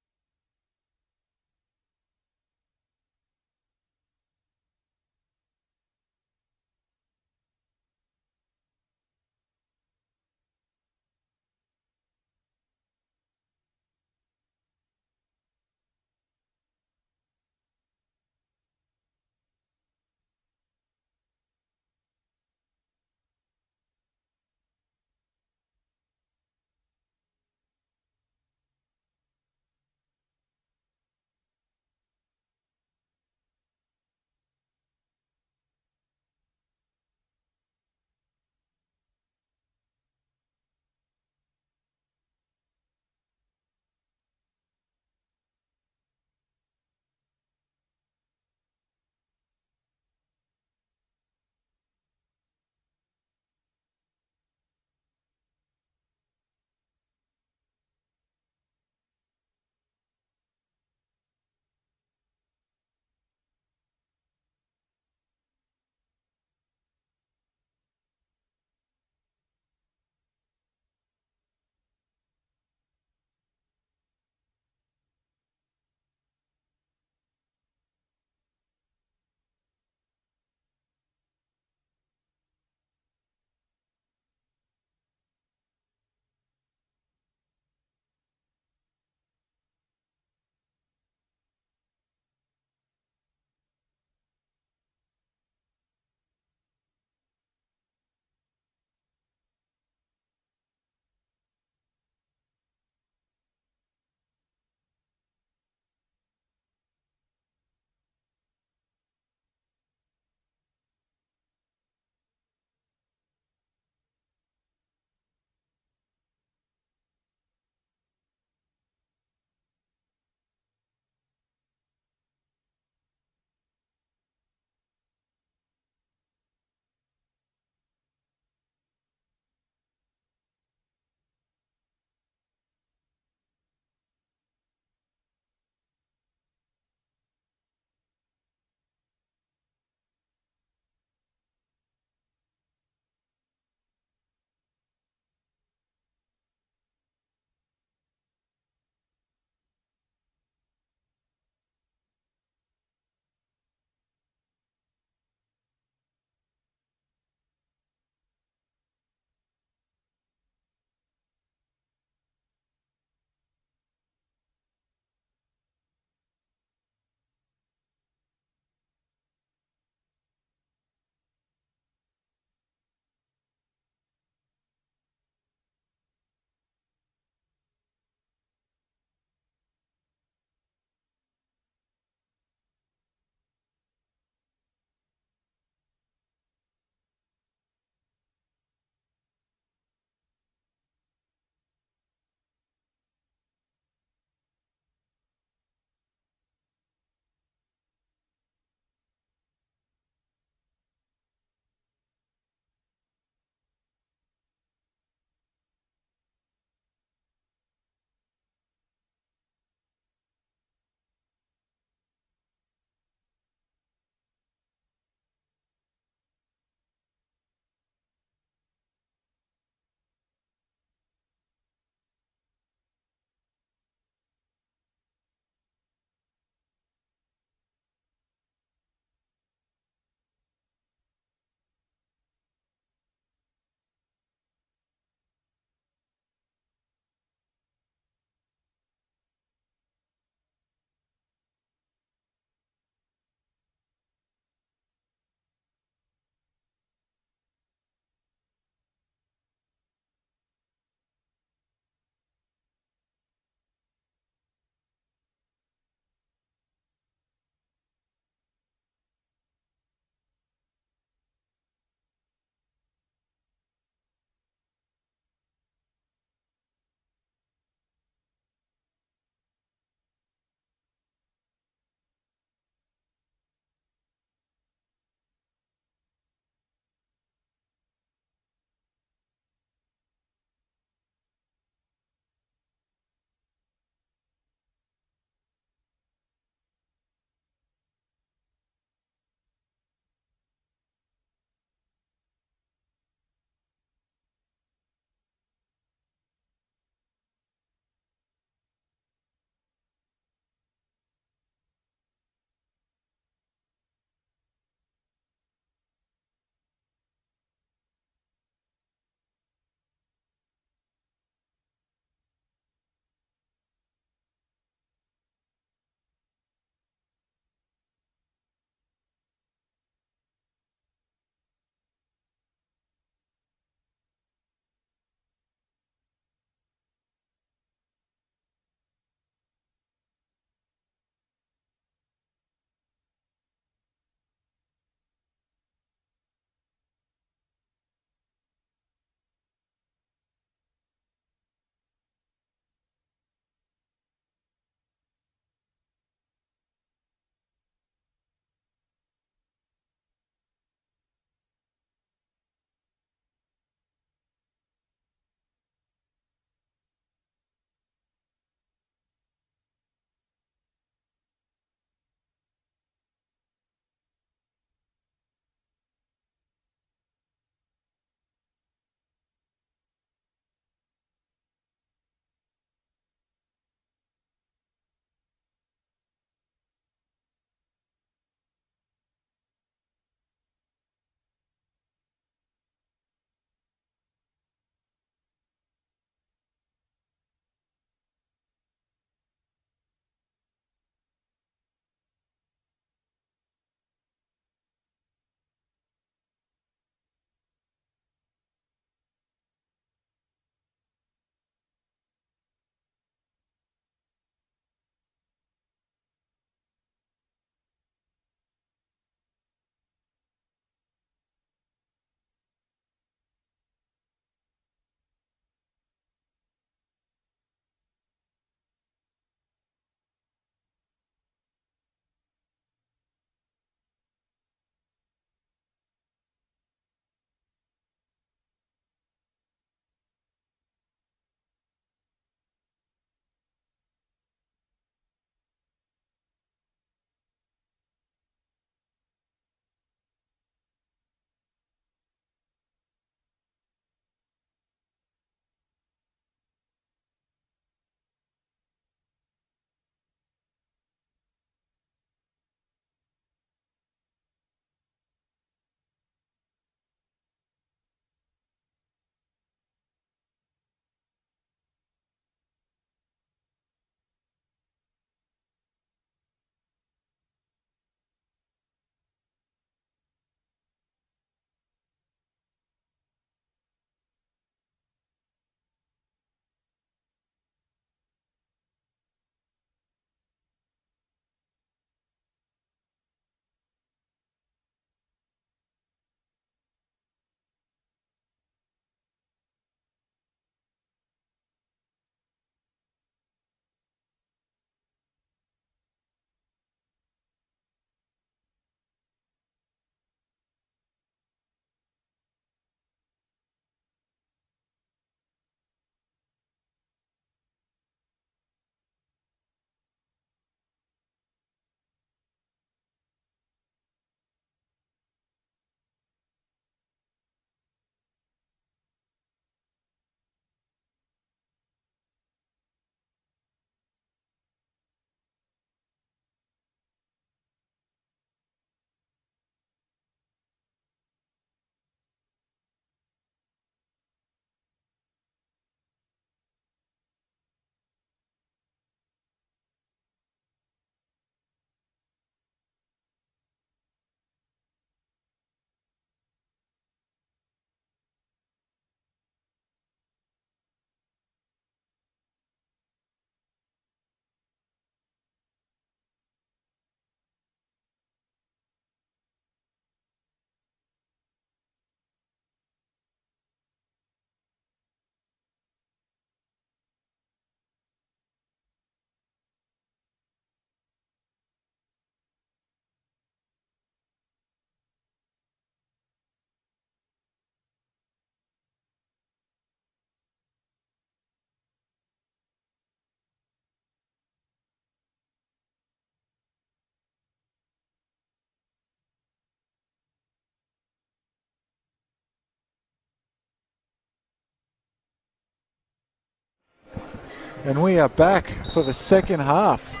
Speaker 1: And we are back for the second half.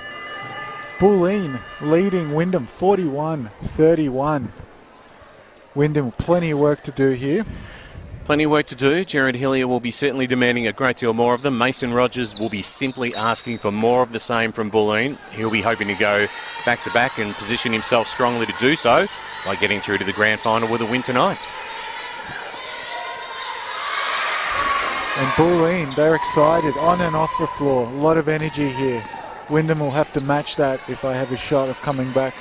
Speaker 1: Bulleen leading Wyndham 41-31. Wyndham, plenty of work to do here.
Speaker 2: Plenty of work to do. Jared Hillier will be certainly demanding a great deal more of them. Mason Rogers will be simply asking for more of the same from Bulleen. He'll be hoping to go back-to-back and position himself strongly to do so by getting through to the grand final with a win tonight.
Speaker 1: And Bulleen, they're excited on and off the floor. A lot of energy here. Wyndham will have to match that if I have a shot of coming back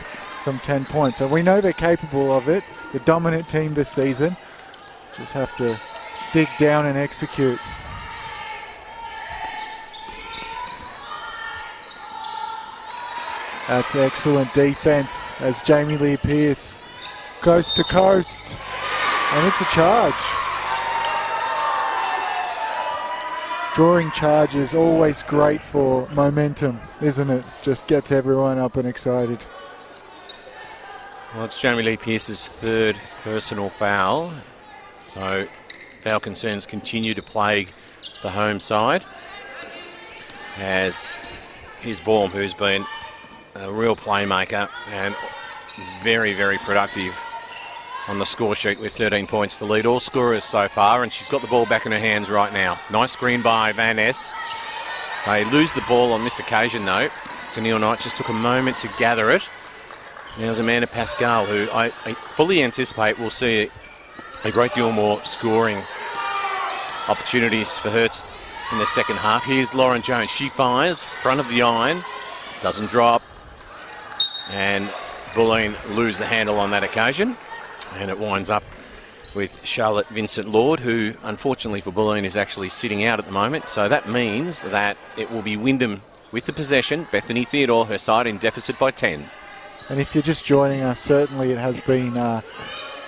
Speaker 1: from 10 points. And we know they're capable of it. The dominant team this season. Just have to dig down and execute. That's excellent defense as Jamie Lee Pearce coast to coast. And it's a charge. Drawing charges, always great for momentum, isn't it? Just gets everyone up and excited.
Speaker 2: Well, it's Jamie Lee Pearce's third personal foul. So foul concerns continue to plague the home side as here's Baum, who's been a real playmaker and very, very productive on the score sheet with 13 points to lead all scorers so far, and she's got the ball back in her hands right now. Nice screen by Van Ness. They lose the ball on this occasion though. Tennille Knight just took a moment to gather it. There's Amanda Pascal, who I fully anticipate will see a great deal more scoring opportunities for her in the second half. Here's Lauren Jones. She fires, front of the iron, doesn't drop, and Bulleen lose the handle on that occasion. And it winds up with Charlotte Vincent-Lord, who unfortunately for Bulleen is actually sitting out at the moment. So that means that it will be Wyndham with the possession. Bethany Theodore, her side, in deficit by 10.
Speaker 1: And if you're just joining us, certainly it has been the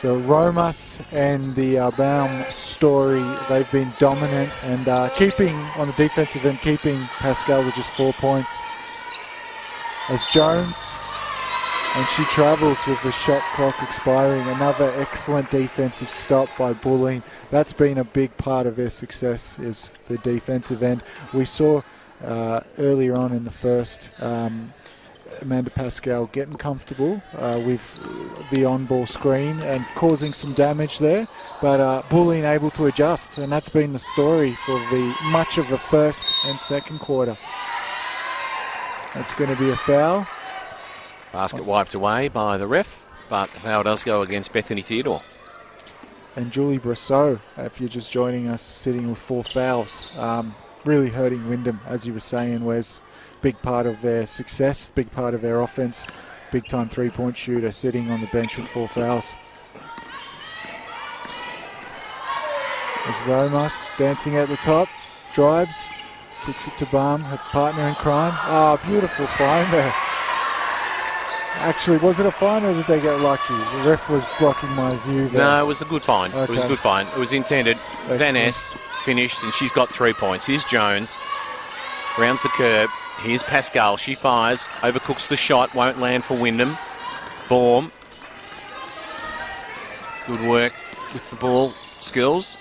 Speaker 1: Romas and the Baum story. They've been dominant and keeping on the defensive end, keeping Pascal with just 4 points. As Jones, and she travels with the shot clock expiring. Another excellent defensive stop by Bulleen. That's been a big part of their success, is the defensive end. We saw earlier on in the first Amanda Pascal getting comfortable with the on-ball screen and causing some damage there, but Bulleen able to adjust, and that's been the story for much of the first and second quarter. That's going to be a foul.
Speaker 2: Basket wiped away by the ref, but the foul does go against Bethany Theodore.
Speaker 1: And Julie Brosseau, if you're just joining us, sitting with 4 fouls. Really hurting Wyndham, as you were saying, Wes. Big part of their success, big part of their offense. Big time 3-point shooter sitting on the bench with 4 fouls. There's Romas dancing at the top, drives, kicks it to Baum, her partner in crime. Oh, beautiful find there. Actually, was it a fine or did they get lucky? The ref was blocking my view there.
Speaker 2: No, it was a good find.
Speaker 1: Okay.
Speaker 2: It was a good find. It was intended.
Speaker 1: Excellent.
Speaker 2: Van Ness finished, and she's got 3 points. Here's Jones. Rounds the curb. Here's Pascal. She fires. Overcooks the shot. Won't land for Wyndham. Baum. Good work with the ball skills.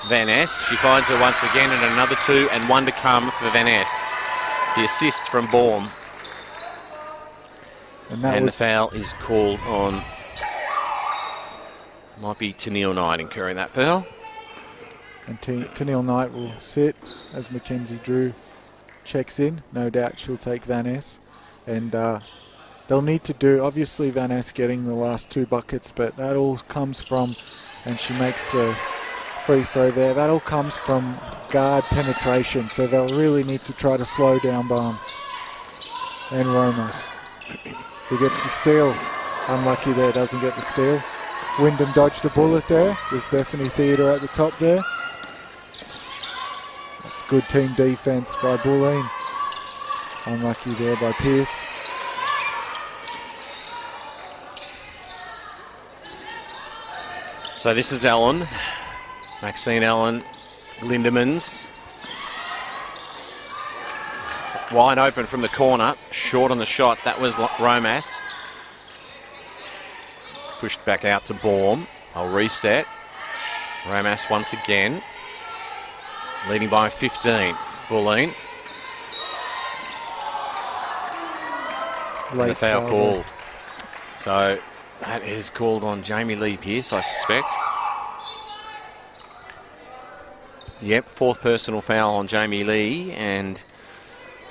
Speaker 2: Van Ness. She finds her once again, and another 2 and 1 to come for Van Ness. The assist from Baum. And the foul is called on, might be Tennille Knight incurring that foul.
Speaker 1: And Tennille Knight will sit as Mackenzie Drew checks in. No doubt she'll take Van Ness. And they'll need to do, obviously Van Ness getting the last 2 buckets, but that all comes from, and she makes the free throw there, that all comes from guard penetration. So they'll really need to try to slow down Baum and Romas. Who gets the steal. Unlucky there, doesn't get the steal. Wyndham dodged the bullet there with Bethany Theodore at the top there. That's good team defense by Bulleen. Unlucky there by Pearce.
Speaker 2: So this is Allen. Maxine Allen, Lindemans. Wide open from the corner, short on the shot. That was Romas. Pushed back out to Baum. I'll reset. Romas once again, leading by 15. Bulleen. And the foul called. So that is called on Jamie Lee Pearce, I suspect. Yep, fourth personal foul on Jamie Lee, and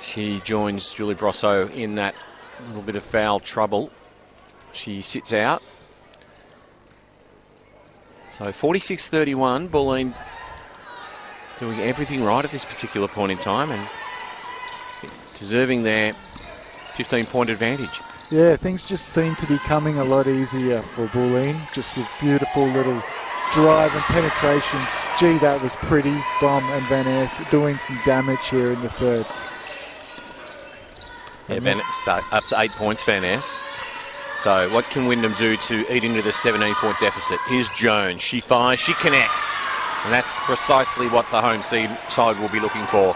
Speaker 2: she joins Julie Brosso in that little bit of foul trouble. She sits out. So 46-31, Bulleen doing everything right at this particular point in time and deserving their 15-point advantage.
Speaker 1: Yeah, things just seem to be coming a lot easier for Bulleen, just with beautiful little drive and penetrations. Gee, that was pretty. Bomb and Van Ness doing some damage here in the third.
Speaker 2: Yeah, Van Ness up to 8 points, Van Ness. So what can Wyndham do to eat into the 17-point deficit? Here's Jones. She fires, she connects. And that's precisely what the home side will be looking for.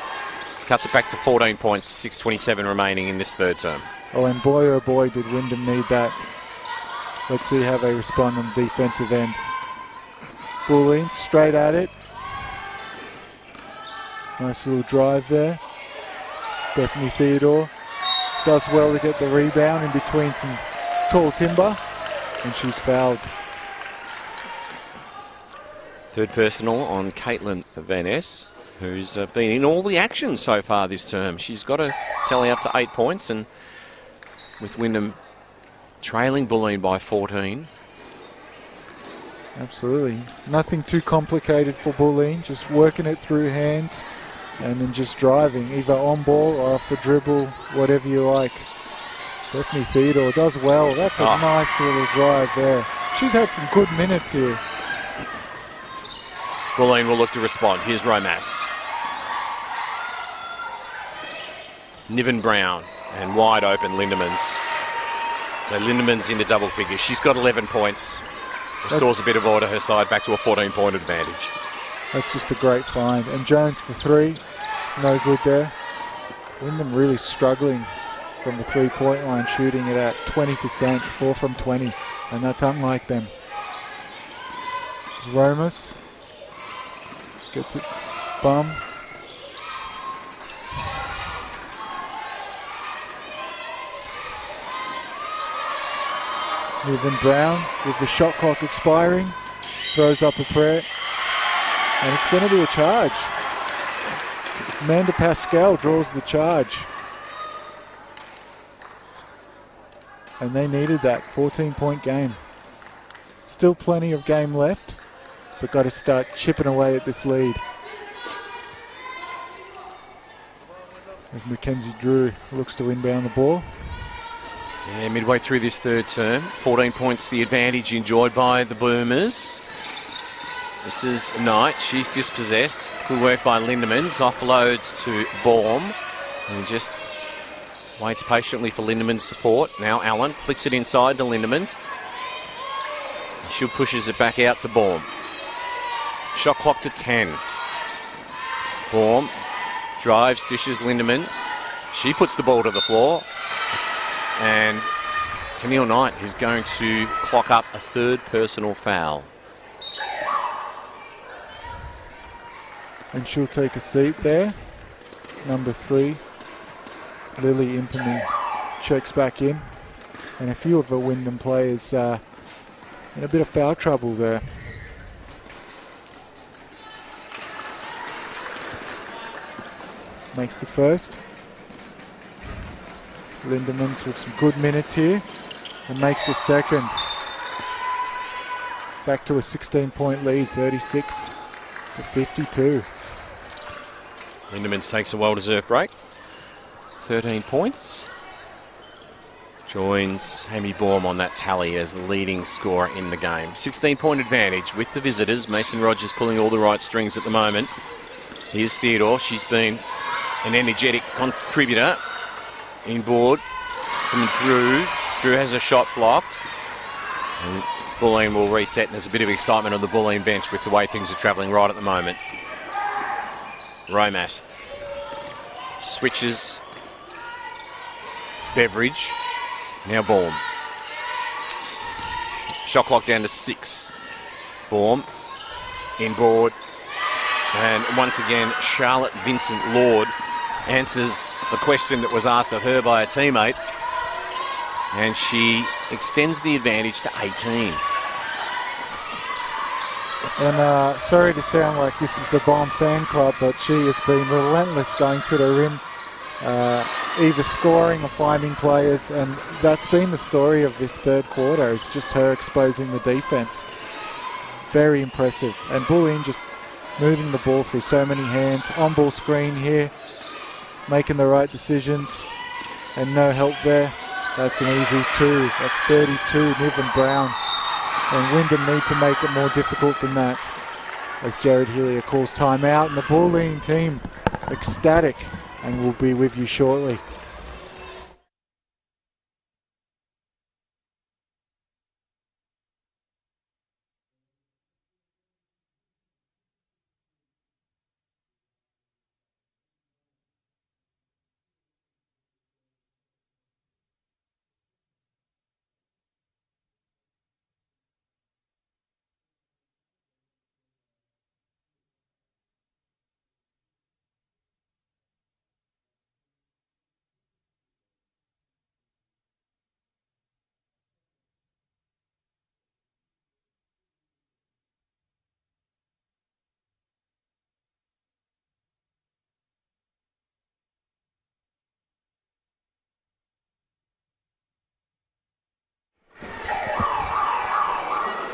Speaker 2: Cuts it back to 14 points, 6:27 remaining in this third term.
Speaker 1: Oh, and boy, oh boy, did Wyndham need that. Let's see how they respond on the defensive end. Bulleen straight at it. Nice little drive there. Bethany Theodore does well to get the rebound in between some tall timber, and she's fouled.
Speaker 2: Third personal on Caitlin Van Ness, who's been in all the action so far this term. She's got a tally up to 8 points, and with Wyndham trailing Bulleen by 14.
Speaker 1: Absolutely. Nothing too complicated for Bulleen, just working it through hands and then just driving, either on ball or off the dribble, whatever you like. Bethany Theodore does well. That's a nice little drive there. She's had some good minutes here.
Speaker 2: Bulleen will look to respond. Here's Romas. Niven Brown and wide open Lindemans. So Lindemans into double figures. She's got 11 points. Restores a bit of order her side back to a 14-point advantage.
Speaker 1: That's just a great find. And Jones for three. No good there. Wyndham really struggling from the three-point line, shooting it at 20%, 4 from 20. And that's unlike them. Romas gets it bum. Niven Brown with the shot clock expiring, throws up a prayer, and it's going to be a charge. Amanda Pascal draws the charge. And they needed that 14-point game. Still plenty of game left, but got to start chipping away at this lead. As Mackenzie Drew looks to inbound the ball.
Speaker 2: Yeah, midway through this third term, 14 points the advantage enjoyed by the Boomers. This is Knight, she's dispossessed. Good work by Lindemans, offloads to Baum, and just waits patiently for Lindemans' support. Now Allen flicks it inside to Lindemans. She pushes it back out to Baum. Shot clock to 10. Baum drives, dishes Lindemann. She puts the ball to the floor. And Tennille Knight is going to clock up a third personal foul.
Speaker 1: And she'll take a seat there. Number 3, Lily Impany checks back in. And a few of the Wyndham players in a bit of foul trouble there. Makes the first. Lindemans with some good minutes here and makes the second. Back to a 16-point lead, 36-52.
Speaker 2: Lindemans takes a well-deserved break. 13 points. Joins Amy Baum on that tally as the leading scorer in the game. 16-point advantage with the visitors. Mason Rogers pulling all the right strings at the moment. Here's Theodore. She's been an energetic contributor. Inboard. From Drew. Drew has a shot blocked. And Bulleen will reset, and there's a bit of excitement on the Bulleen bench with the way things are travelling right at the moment. Romas switches. Beveridge. Now Baum. Shot clock down to 6. Baum. Inboard. And once again, Charlotte Vincent Lord answers the question that was asked of her by a teammate, and she extends the advantage to 18.
Speaker 1: And sorry to sound like this is the Bomb fan club, but she has been relentless going to the rim, either scoring or finding players, and that's been the story of this third quarter, is just her exposing the defense. Very impressive. And Bulleen just moving the ball through so many hands. On-ball screen here, making the right decisions, and no help there. That's an easy 2. That's 32, Niven Brown. And Wyndham need to make it more difficult than that, as Jared Hillier calls timeout. And the Bulleen team ecstatic, and we'll be with you shortly.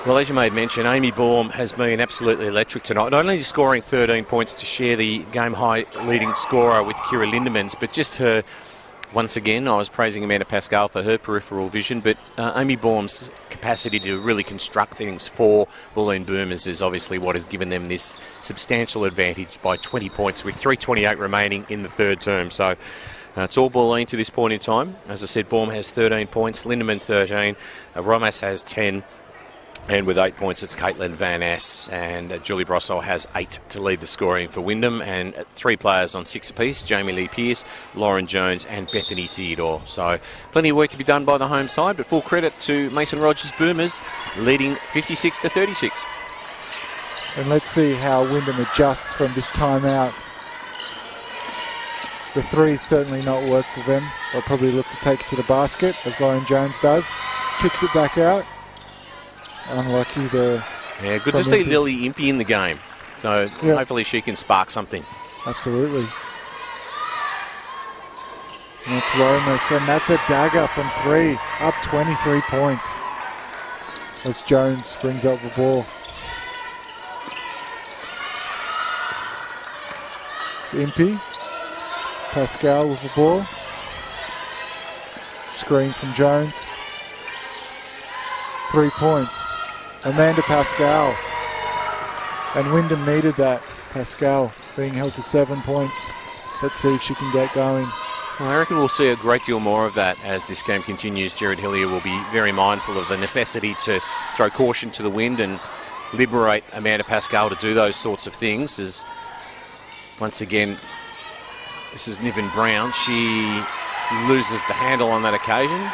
Speaker 2: Well, as you made mention, Amy Baum has been absolutely electric tonight. Not only scoring 13 points to share the game-high leading scorer with Kira Lindemans, but just her, once again, I was praising Amanda Pascal for her peripheral vision, but Amy Baum's capacity to really construct things for Bulleen Boomers is obviously what has given them this substantial advantage by 20 points with 3:28 remaining in the third term. So it's all Bulleen to this point in time. As I said, Baum has 13 points, Lindemann 13, Romas has 10, and with 8 points, it's Caitlin Van Ass, and Julie Brossel has 8 to lead the scoring for Wyndham, and 3 players on 6 apiece, Jamie Lee Pearce, Lauren Jones and Bethany Theodore. So plenty of work to be done by the home side, but full credit to Mason Rogers Boomers, leading 56-36.
Speaker 1: And let's see how Wyndham adjusts from this timeout. The three's certainly not worked for them. They'll probably look to take it to the basket, as Lauren Jones does. Kicks it back out. Unlucky there.
Speaker 2: Yeah, good to see Lily Impey in the game. So hopefully she can spark something.
Speaker 1: Absolutely. And that's Lomas, and that's a dagger from 3, up 23 points, as Jones brings up the ball. It's Impey. Pascal with the ball. Screen from Jones. 3 points. Amanda Pascal. And Wyndham needed that. Pascal being held to 7 points. Let's see if she can get going.
Speaker 2: Well, I reckon we'll see a great deal more of that as this game continues. Jared Hillier will be very mindful of the necessity to throw caution to the wind and liberate Amanda Pascal to do those sorts of things. As once again, this is Niven Brown. She loses the handle on that occasion.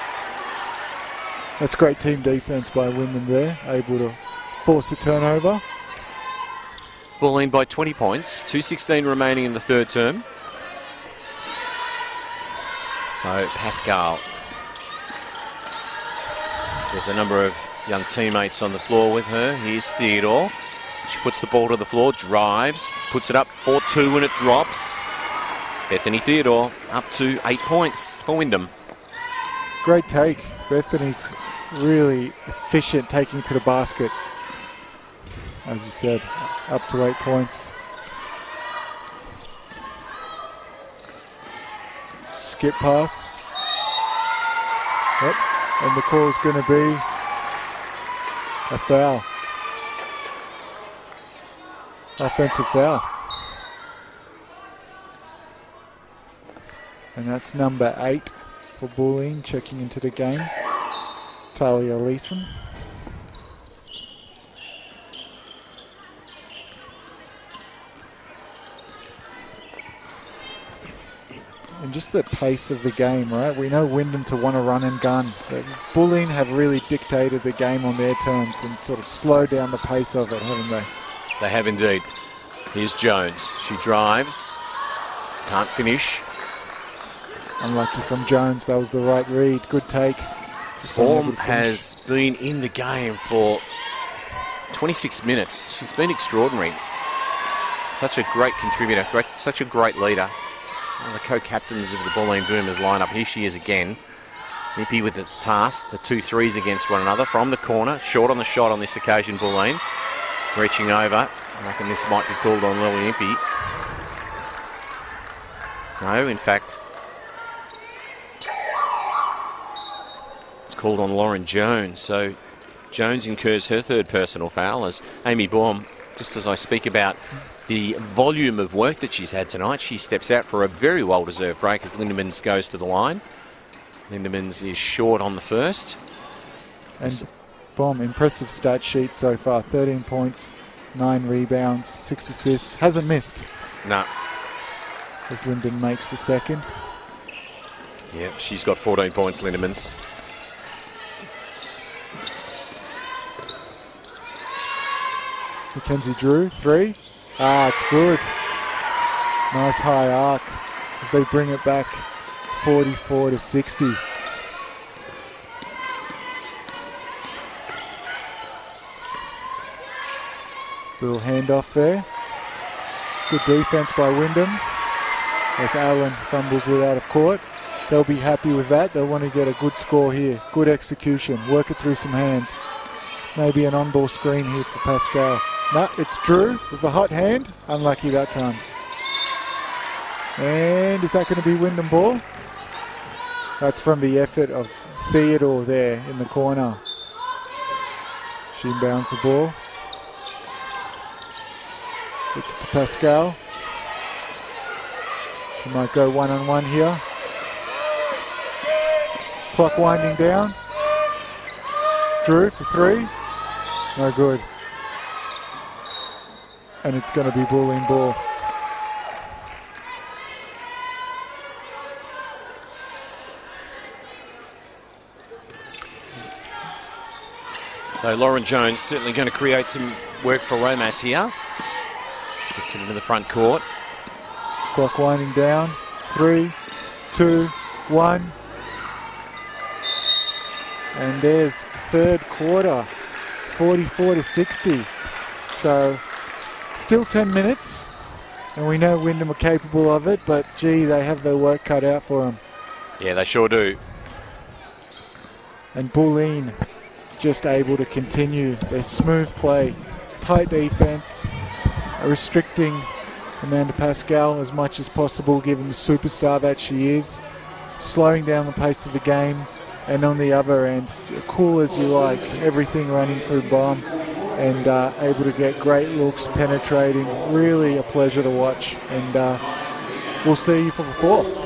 Speaker 1: That's great team defense by Wyndham there, able to force a turnover.
Speaker 2: Bulleen by 20 points, 2:16 remaining in the third term. So Pascal, with a number of young teammates on the floor with her. Here's Theodore. She puts the ball to the floor, drives, puts it up 4-2 and it drops. Bethany Theodore up to 8 points for Wyndham.
Speaker 1: Great take. Bethany's really efficient taking it to the basket. As you said, up to 8 points. Skip pass. Yep. And the call is going to be a foul. Offensive foul. And that's number 8 for Bulleen checking into the game. Talia Leeson. And just the pace of the game, right? We know Wyndham to want to run and gun. But Bulleen have really dictated the game on their terms and sort of slowed down the pace of it, haven't they?
Speaker 2: They have indeed. Here's Jones. She drives. Can't finish.
Speaker 1: Unlucky from Jones. That was the right read. Good take.
Speaker 2: Form has been in the game for 26 minutes. She's been extraordinary. Such a great contributor. Such a great leader. One of the co-captains of the Bulleen Boomers lineup. Here she is again. Nippy with the task. The 2 threes against one another from the corner. Short on the shot on this occasion, Bulleen. Reaching over. I reckon this might be called on Lily Impey. No, in fact, it's called on Lauren Jones. So Jones incurs her third personal foul as Amy Baum, just as I speak about the volume of work that she's had tonight, she steps out for a very well-deserved break as Lindemans goes to the line. Lindemans is short on the first.
Speaker 1: And Baum, impressive stat sheet so far. 13 points, 9 rebounds, 6 assists. Hasn't missed.
Speaker 2: No.
Speaker 1: As Linden makes the second.
Speaker 2: Yeah, she's got 14 points, Lindemans.
Speaker 1: Mackenzie Drew, 3. It's good. Nice high arc as they bring it back 44-60. Little handoff there. Good defense by Wyndham as Allen fumbles it out of court. They'll be happy with that. They'll want to get a good score here. Good execution. Work it through some hands. Maybe an on-ball screen here for Pascal. No, it's Drew with the hot hand. Unlucky that time. And is that going to be Wyndham ball? That's from the effort of Theodore there in the corner. She inbounds the ball. Gets it to Pascal. She might go one-on-one here. Clock winding down. Drew for 3. No good. And it's going to be Bulleen ball.
Speaker 2: So Lauren Jones certainly going to create some work for Romas here. Gets it into the front court.
Speaker 1: Clock winding down. 3, 2, 1. And there's third quarter. 44-60. So still 10 minutes. And we know Wyndham are capable of it, but gee, they have their work cut out for them.
Speaker 2: Yeah, they sure do.
Speaker 1: And Bulleen just able to continue their smooth play, tight defense, restricting Amanda Pascal as much as possible, given the superstar that she is, slowing down the pace of the game, and on the other end, cool as you like, everything running through Baum, and able to get great looks, penetrating. Really a pleasure to watch, and we'll see you for the fourth.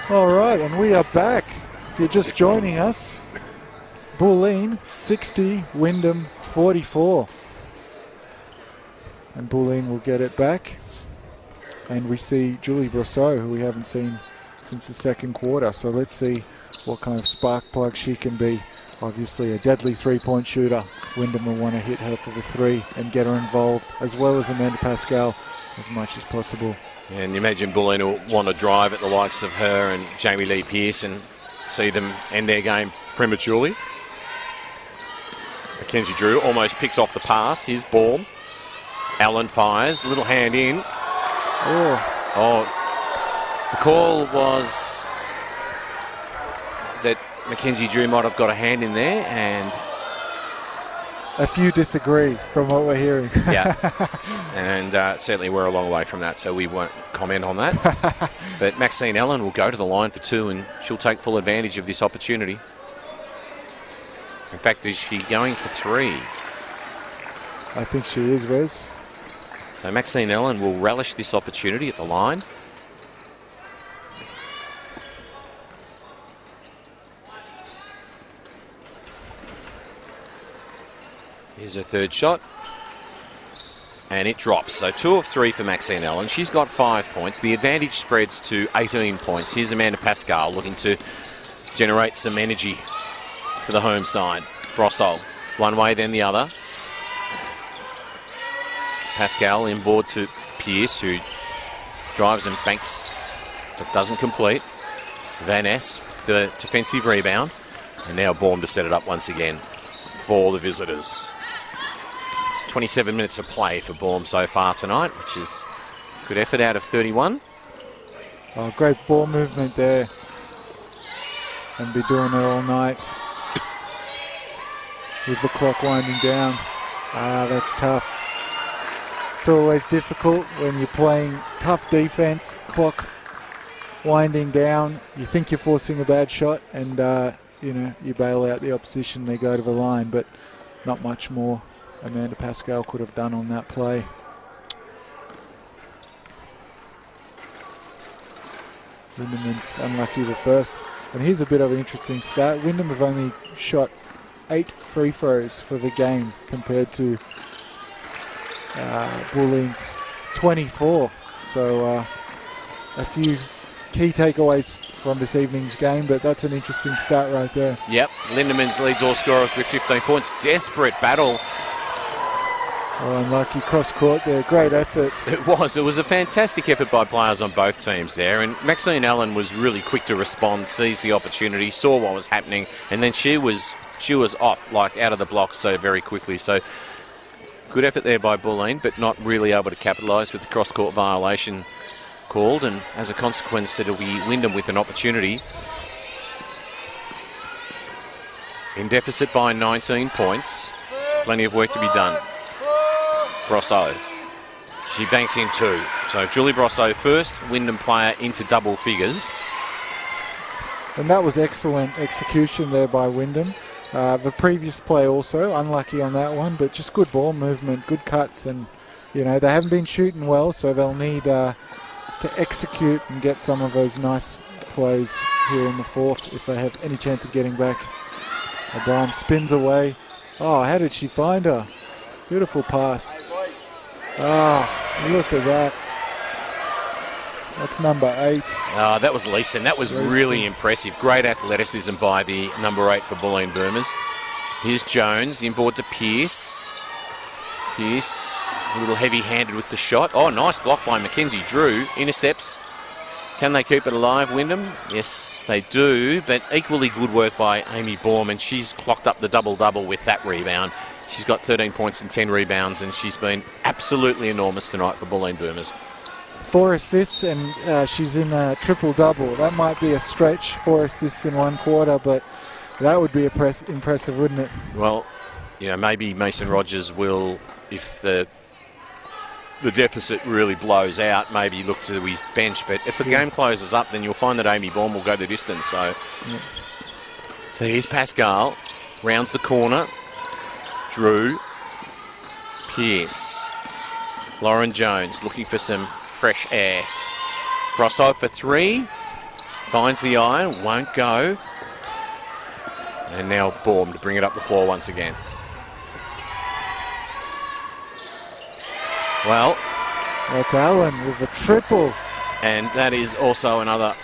Speaker 1: All right, and we are back. If you're just joining us, Bulleen 60, Wyndham 44. and Bulleen will get it back. And we see Julie Brosseau, who we haven't seen since the second quarter. So let's see what kind of spark plug she can be. Obviously a deadly three-point shooter. Wyndham will want to hit her for the three and get her involved, as well as Amanda Pascal, as much as possible.
Speaker 2: And you imagine Bulleen will want to drive at the likes of her and Jamie Lee Pearce and see them end their game prematurely. Mackenzie Drew almost picks off the pass. Here's ball. Allen fires. Little hand in. Oh. The call was that Mackenzie Drew might have got a hand in there, and
Speaker 1: a few disagree from what we're hearing.
Speaker 2: Yeah, and certainly we're a long way from that, so we won't comment on that. But Maxine Allen will go to the line for two, and she'll take full advantage of this opportunity. In fact, is she going for three?
Speaker 1: I think she is, Wes.
Speaker 2: So Maxine Allen will relish this opportunity at the line. Here's her third shot. And it drops. So 2 of 3 for Maxine Allen. She's got 5 points. The advantage spreads to 18 points. Here's Amanda Pascal looking to generate some energy for the home side. Brosseau, one way then the other. Pascal inboard to Pearce, who drives and banks but doesn't complete. Van Ness, the defensive rebound. And now Baum to set it up once again for the visitors. 27 minutes of play for Baum so far tonight, which is good effort out of 31.
Speaker 1: Oh, great ball movement there. And be doing it all night. With the clock winding down. That's tough. It's always difficult when you're playing tough defense, clock winding down. You think you're forcing a bad shot, and you bail out the opposition. They go to the line, but not much more Amanda Pascal could have done on that play. Wyndham's unlucky the first. And here's a bit of an interesting stat. Wyndham have only shot 8 free throws for the game compared to Bulleen's 24. So a few key takeaways from this evening's game, but that's an interesting stat right there.
Speaker 2: Yep, Lindemans leads all scorers with 15 points. Desperate battle.
Speaker 1: Oh, unlucky cross court there. Great effort.
Speaker 2: It was a fantastic effort by players on both teams there, and Maxine Allen was really quick to respond, seized the opportunity, saw what was happening, and then she was off, like out of the blocks so very quickly. So good effort there by Bulleen, but not really able to capitalise with the cross court violation called, and as a consequence it'll be Wyndham with an opportunity. In deficit by 19 points. Plenty of work to be done. Brosseau. She banks in 2. So Julie Brosseau first Wyndham player into double figures.
Speaker 1: And that was excellent execution there by Wyndham. The previous play also, unlucky on that one, but just good ball movement, good cuts, and they haven't been shooting well, so they'll need to execute and get some of those nice plays here in the fourth if they have any chance of getting back. A bomb spins away. Oh, how did she find her? Beautiful pass. Oh, look at that. That's number 8.
Speaker 2: That was Leeson. That was really impressive. Great athleticism by the number 8 for Bulleen Boomers. Here's Jones, inboard to Pearce. Pearce, a little heavy-handed with the shot. Oh, nice block by Mackenzie Drew. Intercepts. Can they keep it alive, Wyndham? Yes, they do, but equally good work by Amy Baum, and she's clocked up the double-double with that rebound. She's got 13 points and 10 rebounds, and she's been absolutely enormous tonight for Bulleen Boomers.
Speaker 1: 4 assists, and she's in a triple-double. That might be a stretch, 4 assists in 1 quarter, but that would be impressive, wouldn't it?
Speaker 2: Well, maybe Mason Rogers will, if the deficit really blows out, maybe look to his bench. But if the game closes up, then you'll find that Amy Baum will go the distance. So here's Pascal, rounds the corner. Drew, Pearce, Lauren Jones looking for some fresh air. Brosseau for 3, finds the iron, won't go. And now Baum to bring it up the floor once again. Well,
Speaker 1: That's Allen with a triple.
Speaker 2: and that is also another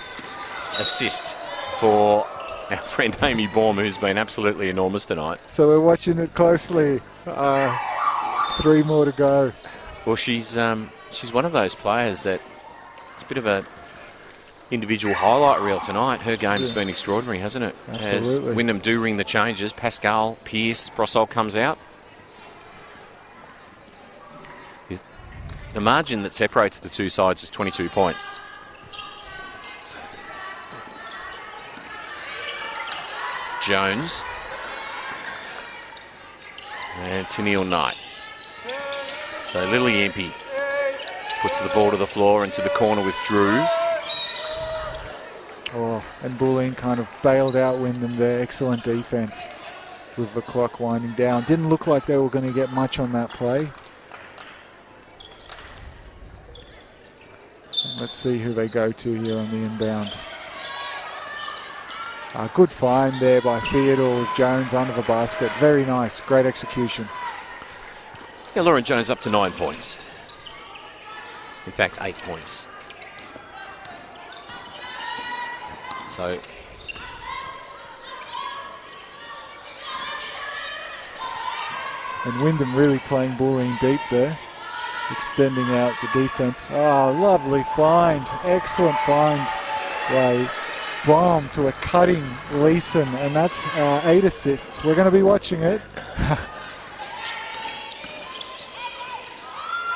Speaker 2: assist for our friend Amy Baum, who's been absolutely enormous tonight.
Speaker 1: So we're watching it closely. 3 more to go.
Speaker 2: Well, she's one of those players that it's a bit of a individual highlight reel tonight. Her game's been extraordinary, hasn't it?
Speaker 1: Absolutely.
Speaker 2: As Wyndham do ring the changes, Pascal, Pearce, Brossol comes out. The margin that separates the two sides is 22 points. Jones. And Tennille Knight. So Lily Impey puts the ball to the floor into the corner with Drew.
Speaker 1: Oh, and Bulleen kind of bailed out Wyndham there. Excellent defense with the clock winding down. Didn't look like they were going to get much on that play. Let's see who they go to here on the inbound. Good find there by Theodore with Jones under the basket. Very nice. Great execution.
Speaker 2: Yeah, Lauren Jones up to 9 points. In fact, 8 points. So
Speaker 1: and Wyndham really playing Bulleen deep there, extending out the defense. Oh, lovely find. Excellent find by Baum to a cutting Leeson, and that's 8 assists. We're going to be watching it.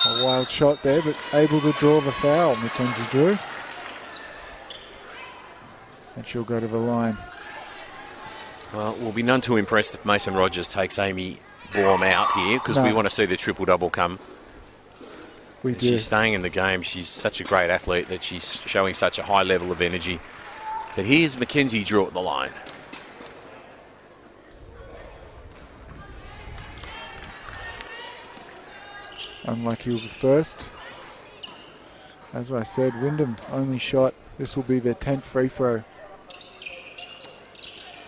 Speaker 1: A wild shot there, but able to draw the foul, Mackenzie Drew. And she'll go to the line.
Speaker 2: well, we'll be none too impressed if Mason Rogers takes Amy Baum out here, because we want to see the triple-double come.
Speaker 1: We do.
Speaker 2: She's staying in the game. She's such a great athlete that she's showing such a high level of energy. But here's Mackenzie Drew at the line.
Speaker 1: Unlucky with the first. As I said, Wyndham only shot. This will be their 10th free throw.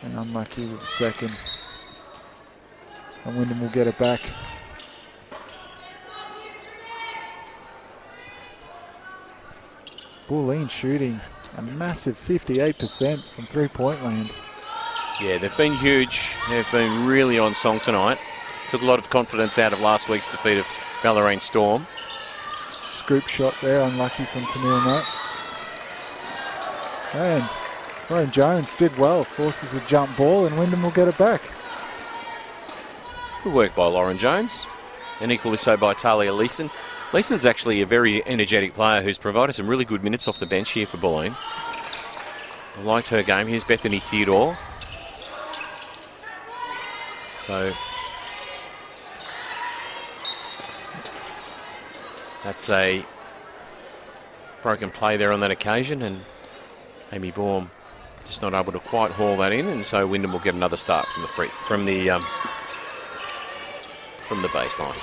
Speaker 1: And unlucky with the second. And Wyndham will get it back. Bulleen shooting a massive 58% from three-point land.
Speaker 2: Yeah, they've been huge. They've been really on song tonight. Took a lot of confidence out of last week's defeat of Bellarine Storm.
Speaker 1: Scoop shot there, unlucky from Tennille Knight. And Lauren Jones did well, forces a jump ball, and Wyndham will get it back.
Speaker 2: Good work by Lauren Jones, and equally so by Talia Leeson. Leeson's actually a very energetic player who's provided some really good minutes off the bench here for Bulleen. I liked her game. Here's Bethany Theodore. So that's a broken play there on that occasion, and Amy Baum just not able to quite haul that in, and so Wyndham will get another start from the baseline.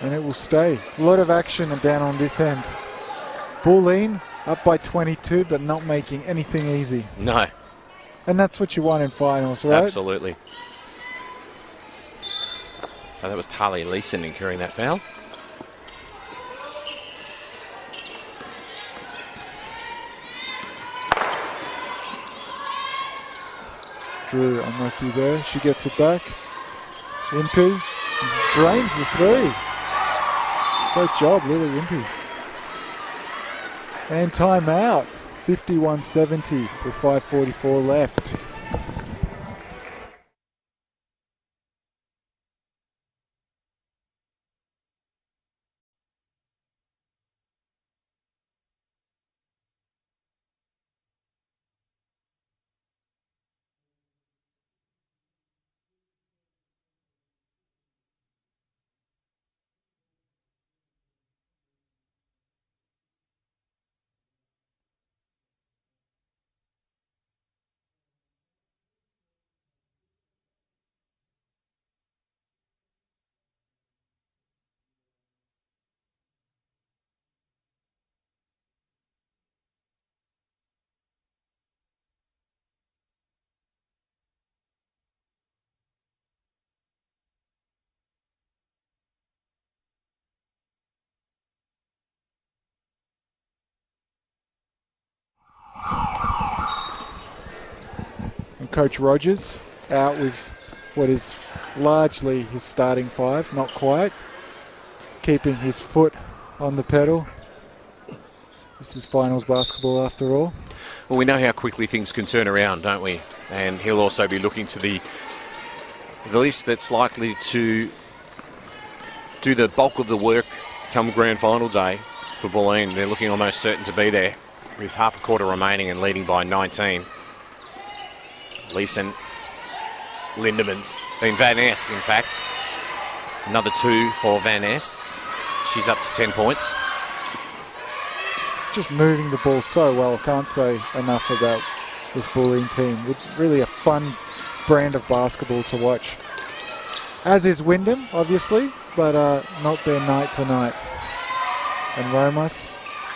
Speaker 1: And it will stay. A lot of action down on this end. Bulleen up by 22, but not making anything easy.
Speaker 2: No.
Speaker 1: And that's what you want in finals, right?
Speaker 2: Absolutely. So that was Talia Leeson incurring that foul.
Speaker 1: Drew unlucky there. She gets it back. Impey drains the three. Great job, Lily Impey. And timeout. 51-70 with 5:44 left. Coach Rogers out with what is largely his starting five, not quite. Keeping his foot on the pedal. This is finals basketball after all.
Speaker 2: Well, we know how quickly things can turn around, don't we? And he'll also be looking to the list that's likely to do the bulk of the work come grand final day for Bulleen. They're looking almost certain to be there with half a quarter remaining and leading by 19. Leeson, Lindemans, Van Ness, in fact. Another 2 for Van Ness. She's up to 10 points.
Speaker 1: Just moving the ball so well. Can't say enough about this Bulleen team. Really a fun brand of basketball to watch. As is Wyndham, obviously, but not their night tonight. And Romas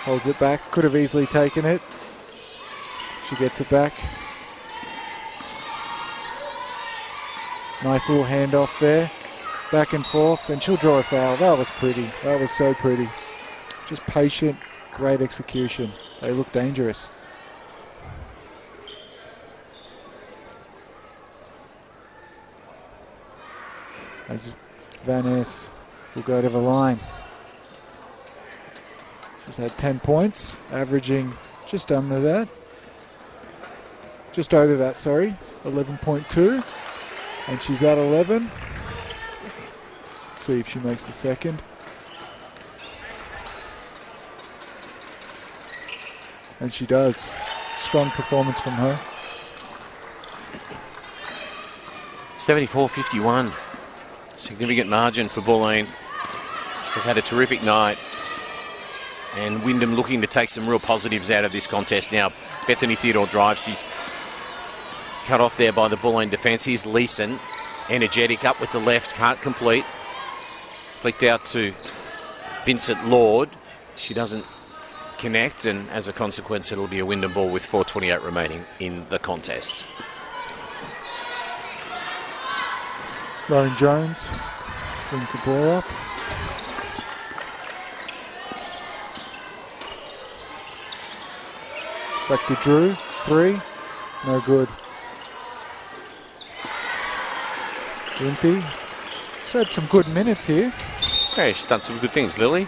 Speaker 1: holds it back. Could have easily taken it. She gets it back. Nice little handoff there. Back and forth, and she'll draw a foul. That was pretty. That was so pretty. Just patient, great execution. They look dangerous. As Van Ness will go to the line. She's had 10 points, averaging just under that. Just over that, sorry. 11.2. And she's at 11. See if she makes the second. And she does. Strong performance from her.
Speaker 2: 74-51. Significant margin for Bulleen. They've had a terrific night. And Wyndham looking to take some real positives out of this contest now. Bethany Theodore drives. She's cut off there by the Bulleen defence. Here's Leeson. Energetic up with the left. Can't complete. Flicked out to Vincent Lord. She doesn't connect, and as a consequence, it'll be a Wyndham ball with 4:28 remaining in the contest.
Speaker 1: Lauren Jones brings the ball up. Back to Drew. 3. No good. Wimpy. She's had some good minutes here.
Speaker 2: Okay, she's done some good things, Lily.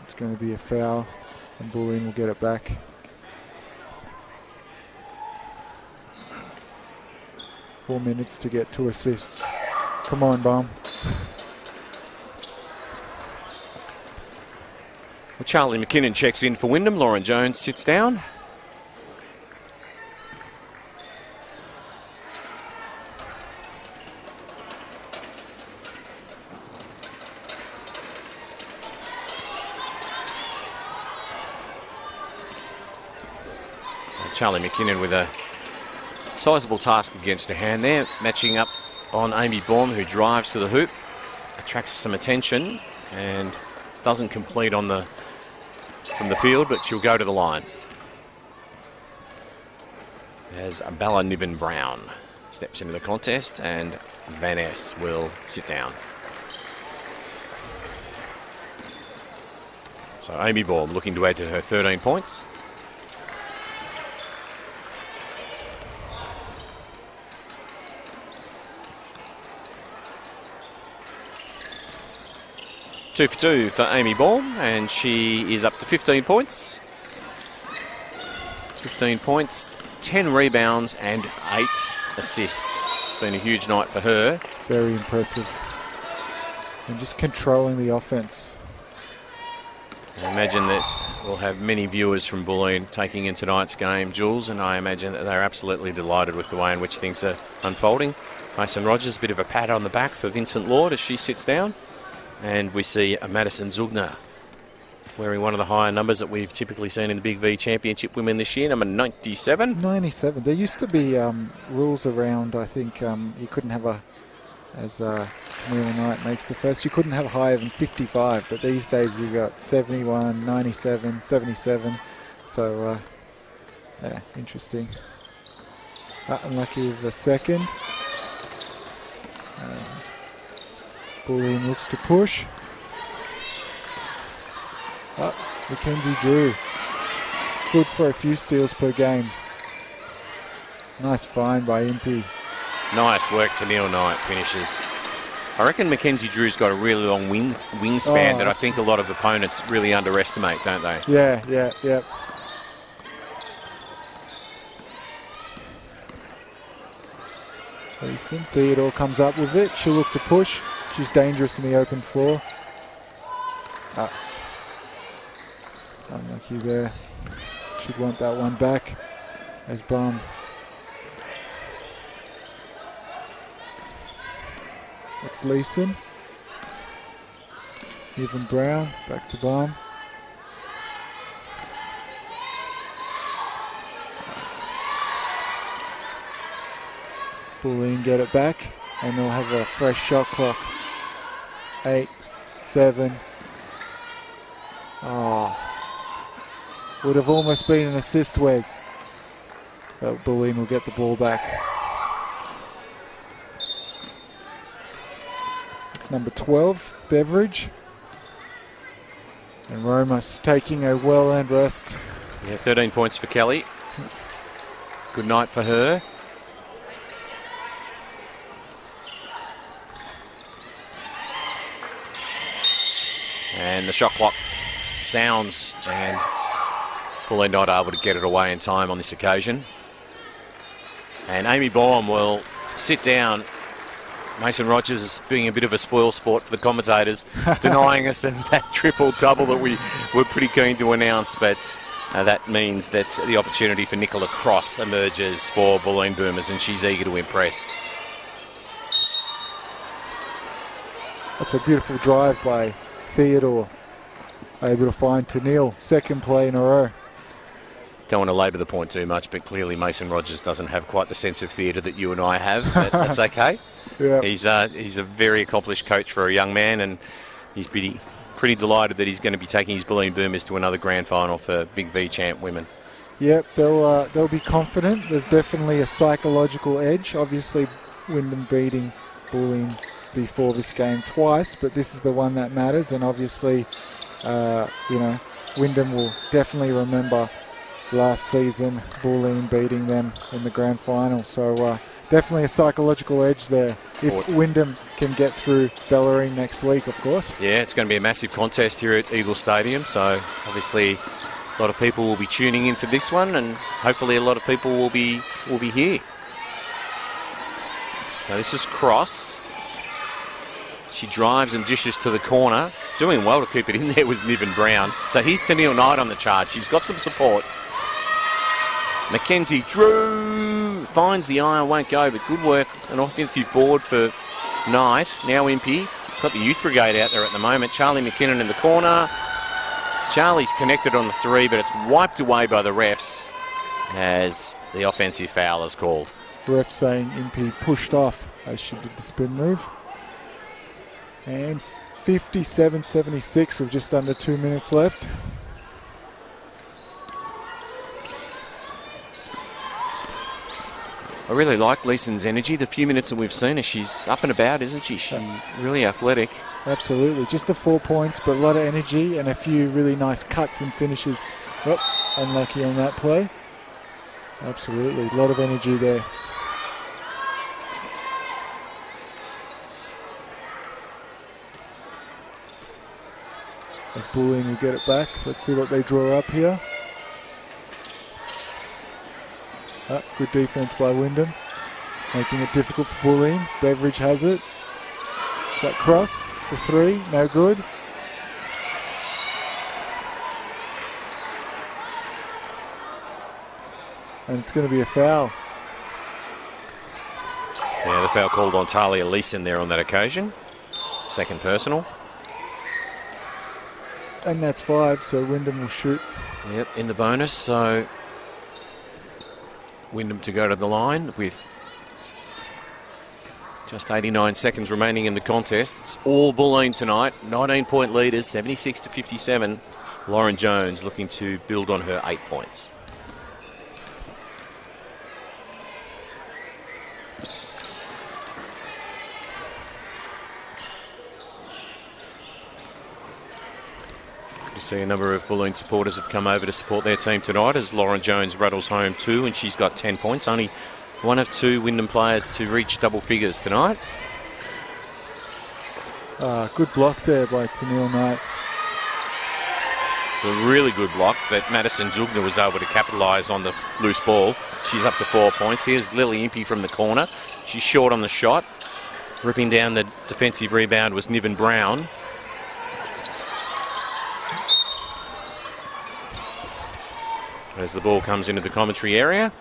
Speaker 1: It's going to be a foul, and Bulleen will get it back. Four minutes to get 2 assists. Come on, Bum.
Speaker 2: Well, Charlie McKinnon checks in for Wyndham. Lauren Jones sits down. Charlie McKinnon with a sizable task against her hand there, matching up on Amy Baum, who drives to the hoop, attracts some attention and doesn't complete from the field, but she'll go to the line. As Bella Niven Brown steps into the contest, and Van Ness will sit down. So Amy Baum looking to add to her 13 points. Two for 2 for Amy Baum, and she is up to 15 points. 15 points, 10 rebounds, and 8 assists. Been a huge night for her.
Speaker 1: Very impressive. And just controlling the offense.
Speaker 2: I imagine that we'll have many viewers from Bulleen taking in tonight's game, Jules, and I imagine that they're absolutely delighted with the way in which things are unfolding. Mason Rogers, a bit of a pat on the back for Vincent Lord as she sits down. And we see Madison Zugner wearing one of the higher numbers that we've typically seen in the BigV Championship women this year, number 97.
Speaker 1: 97. There used to be rules around, I think you couldn't have as Tennille Knight makes the first, you couldn't have higher than 55, but these days you've got 71, 97, 77. So, yeah, interesting. Unlucky with the second. Bulleen looks to push. Mackenzie Drew good for a few steals per game. Nice find by Impey.
Speaker 2: Nice work to Neil Knight, finishes. I reckon Mackenzie Drew's got a really long wingspan that I think a lot of opponents really underestimate, don't they?
Speaker 1: Yeah. Leeson, Theodore comes up with it. She'll look to push. She's dangerous in the open floor. Unlucky there. Should want that one back as Bum. It's Leeson. Even Brown, back to Bum. Bulleen get it back, and they'll have a fresh shot clock. 8, 7. Would have almost been an assist, Wes. But Bulleen will get the ball back. It's number 12, Beveridge. And Romas taking a well-earned rest.
Speaker 2: Yeah, 13 points for Kelly. Good night for her. And the shot clock sounds, and Bulleen not able to get it away in time on this occasion. And Amy Baum will sit down. Mason Rogers is being a bit of a spoil sport for the commentators, denying us that triple-double that we were pretty keen to announce, but that means that the opportunity for Nicola Cross emerges for Bulleen Boomers, and she's eager to impress.
Speaker 1: That's a beautiful drive by Theodore, able to find Tennille, second play in a row.
Speaker 2: Don't want to labour the point too much, but clearly Mason Rogers doesn't have quite the sense of theatre that you and I have, but that's okay.
Speaker 1: Yeah.
Speaker 2: He's a very accomplished coach for a young man, and he's pretty delighted that he's going to be taking his Bulleen Boomers to another grand final for BigV champ women.
Speaker 1: Yep, they'll be confident. There's definitely a psychological edge. Obviously, Wyndham beating Bulleen before this game twice, but this is the one that matters, and obviously, Wyndham will definitely remember last season Bulleen beating them in the grand final. So definitely a psychological edge there. If Wyndham can get through Bellarine next week, of course.
Speaker 2: Yeah, it's going to be a massive contest here at Eagle Stadium, so obviously a lot of people will be tuning in for this one, and hopefully a lot of people will be here. Now this is Cross. She drives and dishes to the corner. Doing well to keep it in there was Niven Brown. So here's Tennille Knight on the charge. She's got some support. Mackenzie Drew finds the iron, won't go, but good work. An offensive board for Knight. Now Impey. Got the youth brigade out there at the moment. Charlie McKinnon in the corner. Charlie's connected on the three, but it's wiped away by the refs as the offensive foul is called.
Speaker 1: Ref saying Impey pushed off as she did the spin move. And 57-76 with just under 2 minutes left.
Speaker 2: I really like Leeson's energy. The few minutes that we've seen her, she's up and about, isn't she? She's really athletic.
Speaker 1: Absolutely. Just the 4 points, but a lot of energy and a few really nice cuts and finishes. Oh, unlucky on that play. Absolutely. A lot of energy there. As Bulleen will get it back. Let's see what they draw up here. Good defense by Wyndham. Making it difficult for Bulleen. Beveridge has it. Is that Cross for three? No good. And it's going to be a foul.
Speaker 2: Yeah, the foul called on Talia Leeson there on that occasion. Second personal.
Speaker 1: And that's 5, so Wyndham will shoot.
Speaker 2: Yep, in the bonus, so Wyndham to go to the line with just 89 seconds remaining in the contest. It's all Bulleen tonight. 19-point leaders, 76-57. Lauren Jones looking to build on her 8 points. You see a number of Bulleen supporters have come over to support their team tonight as Lauren Jones rattles home 2, and she's got 10 points. Only one of 2 Wyndham players to reach double figures tonight.
Speaker 1: Good block there by Tennille Knight.
Speaker 2: It's a really good block, but Madison Zugner was able to capitalise on the loose ball. She's up to 4 points. Here's Lily Impey from the corner. She's short on the shot. Ripping down the defensive rebound was Niven Brown. As the ball comes into the commentary area.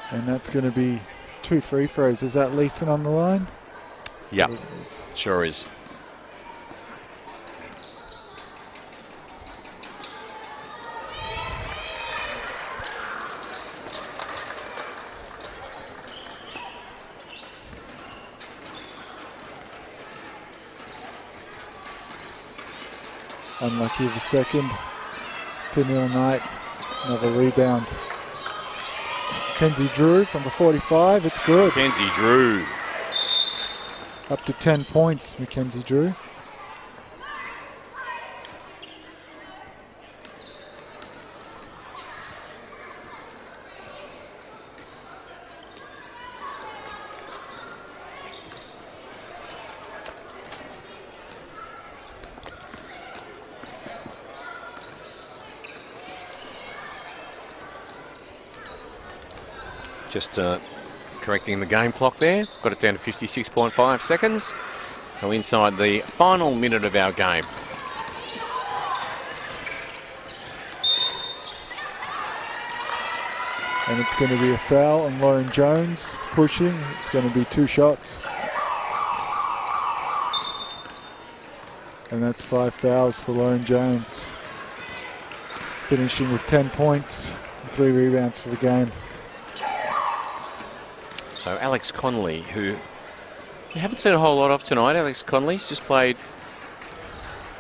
Speaker 1: And that's going to be 2 free throws. Is that Leeson on the line?
Speaker 2: Yeah, sure is.
Speaker 1: Unlucky of a second. Tennille Knight, another rebound. Mackenzie Drew from the 45, it's good.
Speaker 2: Mackenzie Drew.
Speaker 1: Up to 10 points, Mackenzie Drew.
Speaker 2: Just correcting the game clock there. Got it down to 56.5 seconds. So inside the final minute of our game.
Speaker 1: And it's going to be a foul on Lauren Jones, pushing. It's going to be 2 shots. And that's 5 fouls for Lauren Jones. Finishing with 10 points, 3 rebounds for the game.
Speaker 2: So Alex Connolly, who you haven't seen a whole lot of tonight. Alex Connolly's just played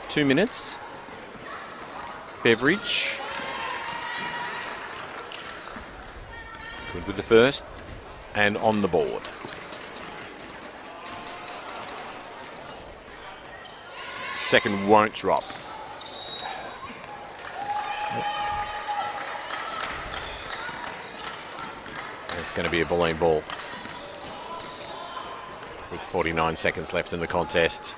Speaker 2: 2 minutes. Beveridge. Good with the first. And on the board. Second won't drop. And it's going to be a Bulleen ball. With 49 seconds left in the contest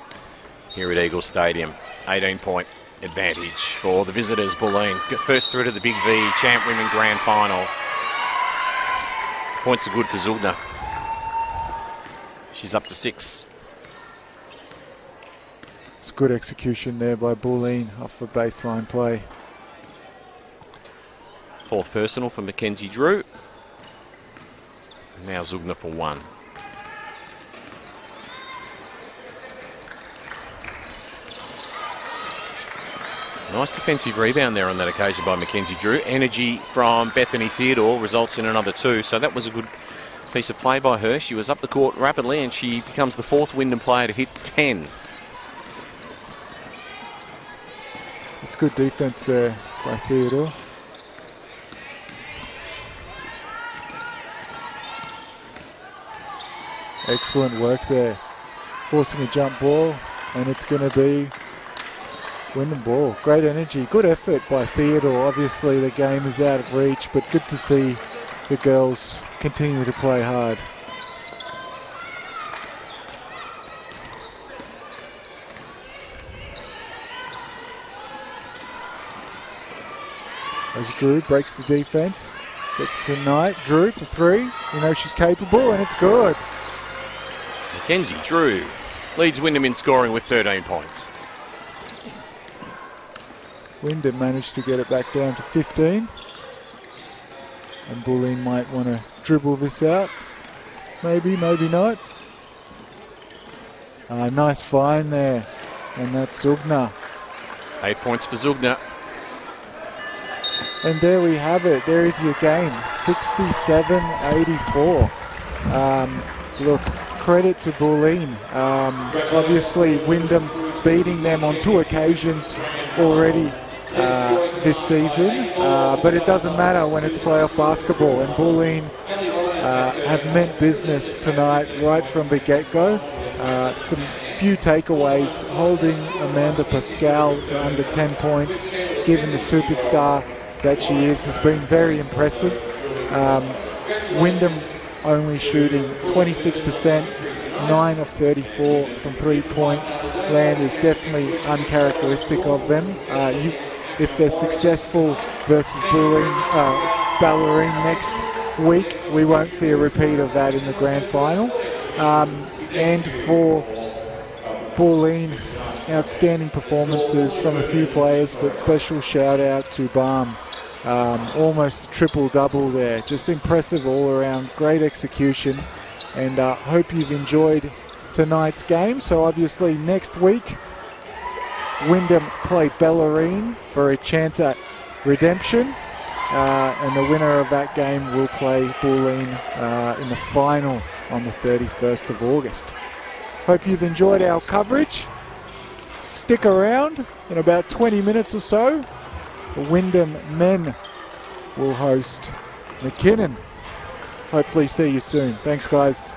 Speaker 2: here at Eagle Stadium. 18-point advantage for the visitors, Bulleen. First through to the BigV Champ Women Grand Final. Points are good for Zugner. She's up to 6.
Speaker 1: It's good execution there by Bulleen off the baseline play.
Speaker 2: 4th personal for Mackenzie Drew. And now Zugner for 1. Nice defensive rebound there on that occasion by Mackenzie Drew. Energy from Bethany Theodore results in another 2. So that was a good piece of play by her. She was up the court rapidly and she becomes the 4th Wyndham player to hit 10.
Speaker 1: It's good defense there by Theodore. Excellent work there. Forcing a jump ball, and it's going to be Wyndham ball. Great energy, good effort by Theodore. Obviously the game is out of reach, but good to see the girls continue to play hard. As Drew breaks the defense, gets to Knight. Drew for 3. You know she's capable, and it's good.
Speaker 2: Mackenzie Drew leads Wyndham in scoring with 13 points.
Speaker 1: Wyndham managed to get it back down to 15. And Bulleen might want to dribble this out. Maybe, maybe not. Nice find there. And that's Zugner.
Speaker 2: 8 points for Zugner.
Speaker 1: And there we have it. There is your game. 67-84. Look, credit to Bulleen. Obviously, Wyndham beating them on 2 occasions already this season. But it doesn't matter when it's playoff basketball. And Bulleen have meant business tonight right from the get-go. Some few takeaways, holding Amanda Pascal to under 10 points, given the superstar that she is, has been very impressive. Wyndham only shooting 26%, 9 of 34 from three-point land is definitely uncharacteristic of them. If they're successful versus Bulleen next week, we won't see a repeat of that in the grand final. And for Bulleen, outstanding performances from a few players, but special shout out to Balm. Almost triple-double there. Just impressive all around. Great execution. And hope you've enjoyed tonight's game. So obviously next week, Wyndham play Bulleen for a chance at redemption. And the winner of that game will play Bulleen in the final on the 31st of August. Hope you've enjoyed our coverage. Stick around. In about 20 minutes or so, the Wyndham men will host McKinnon. Hopefully see you soon. Thanks, guys.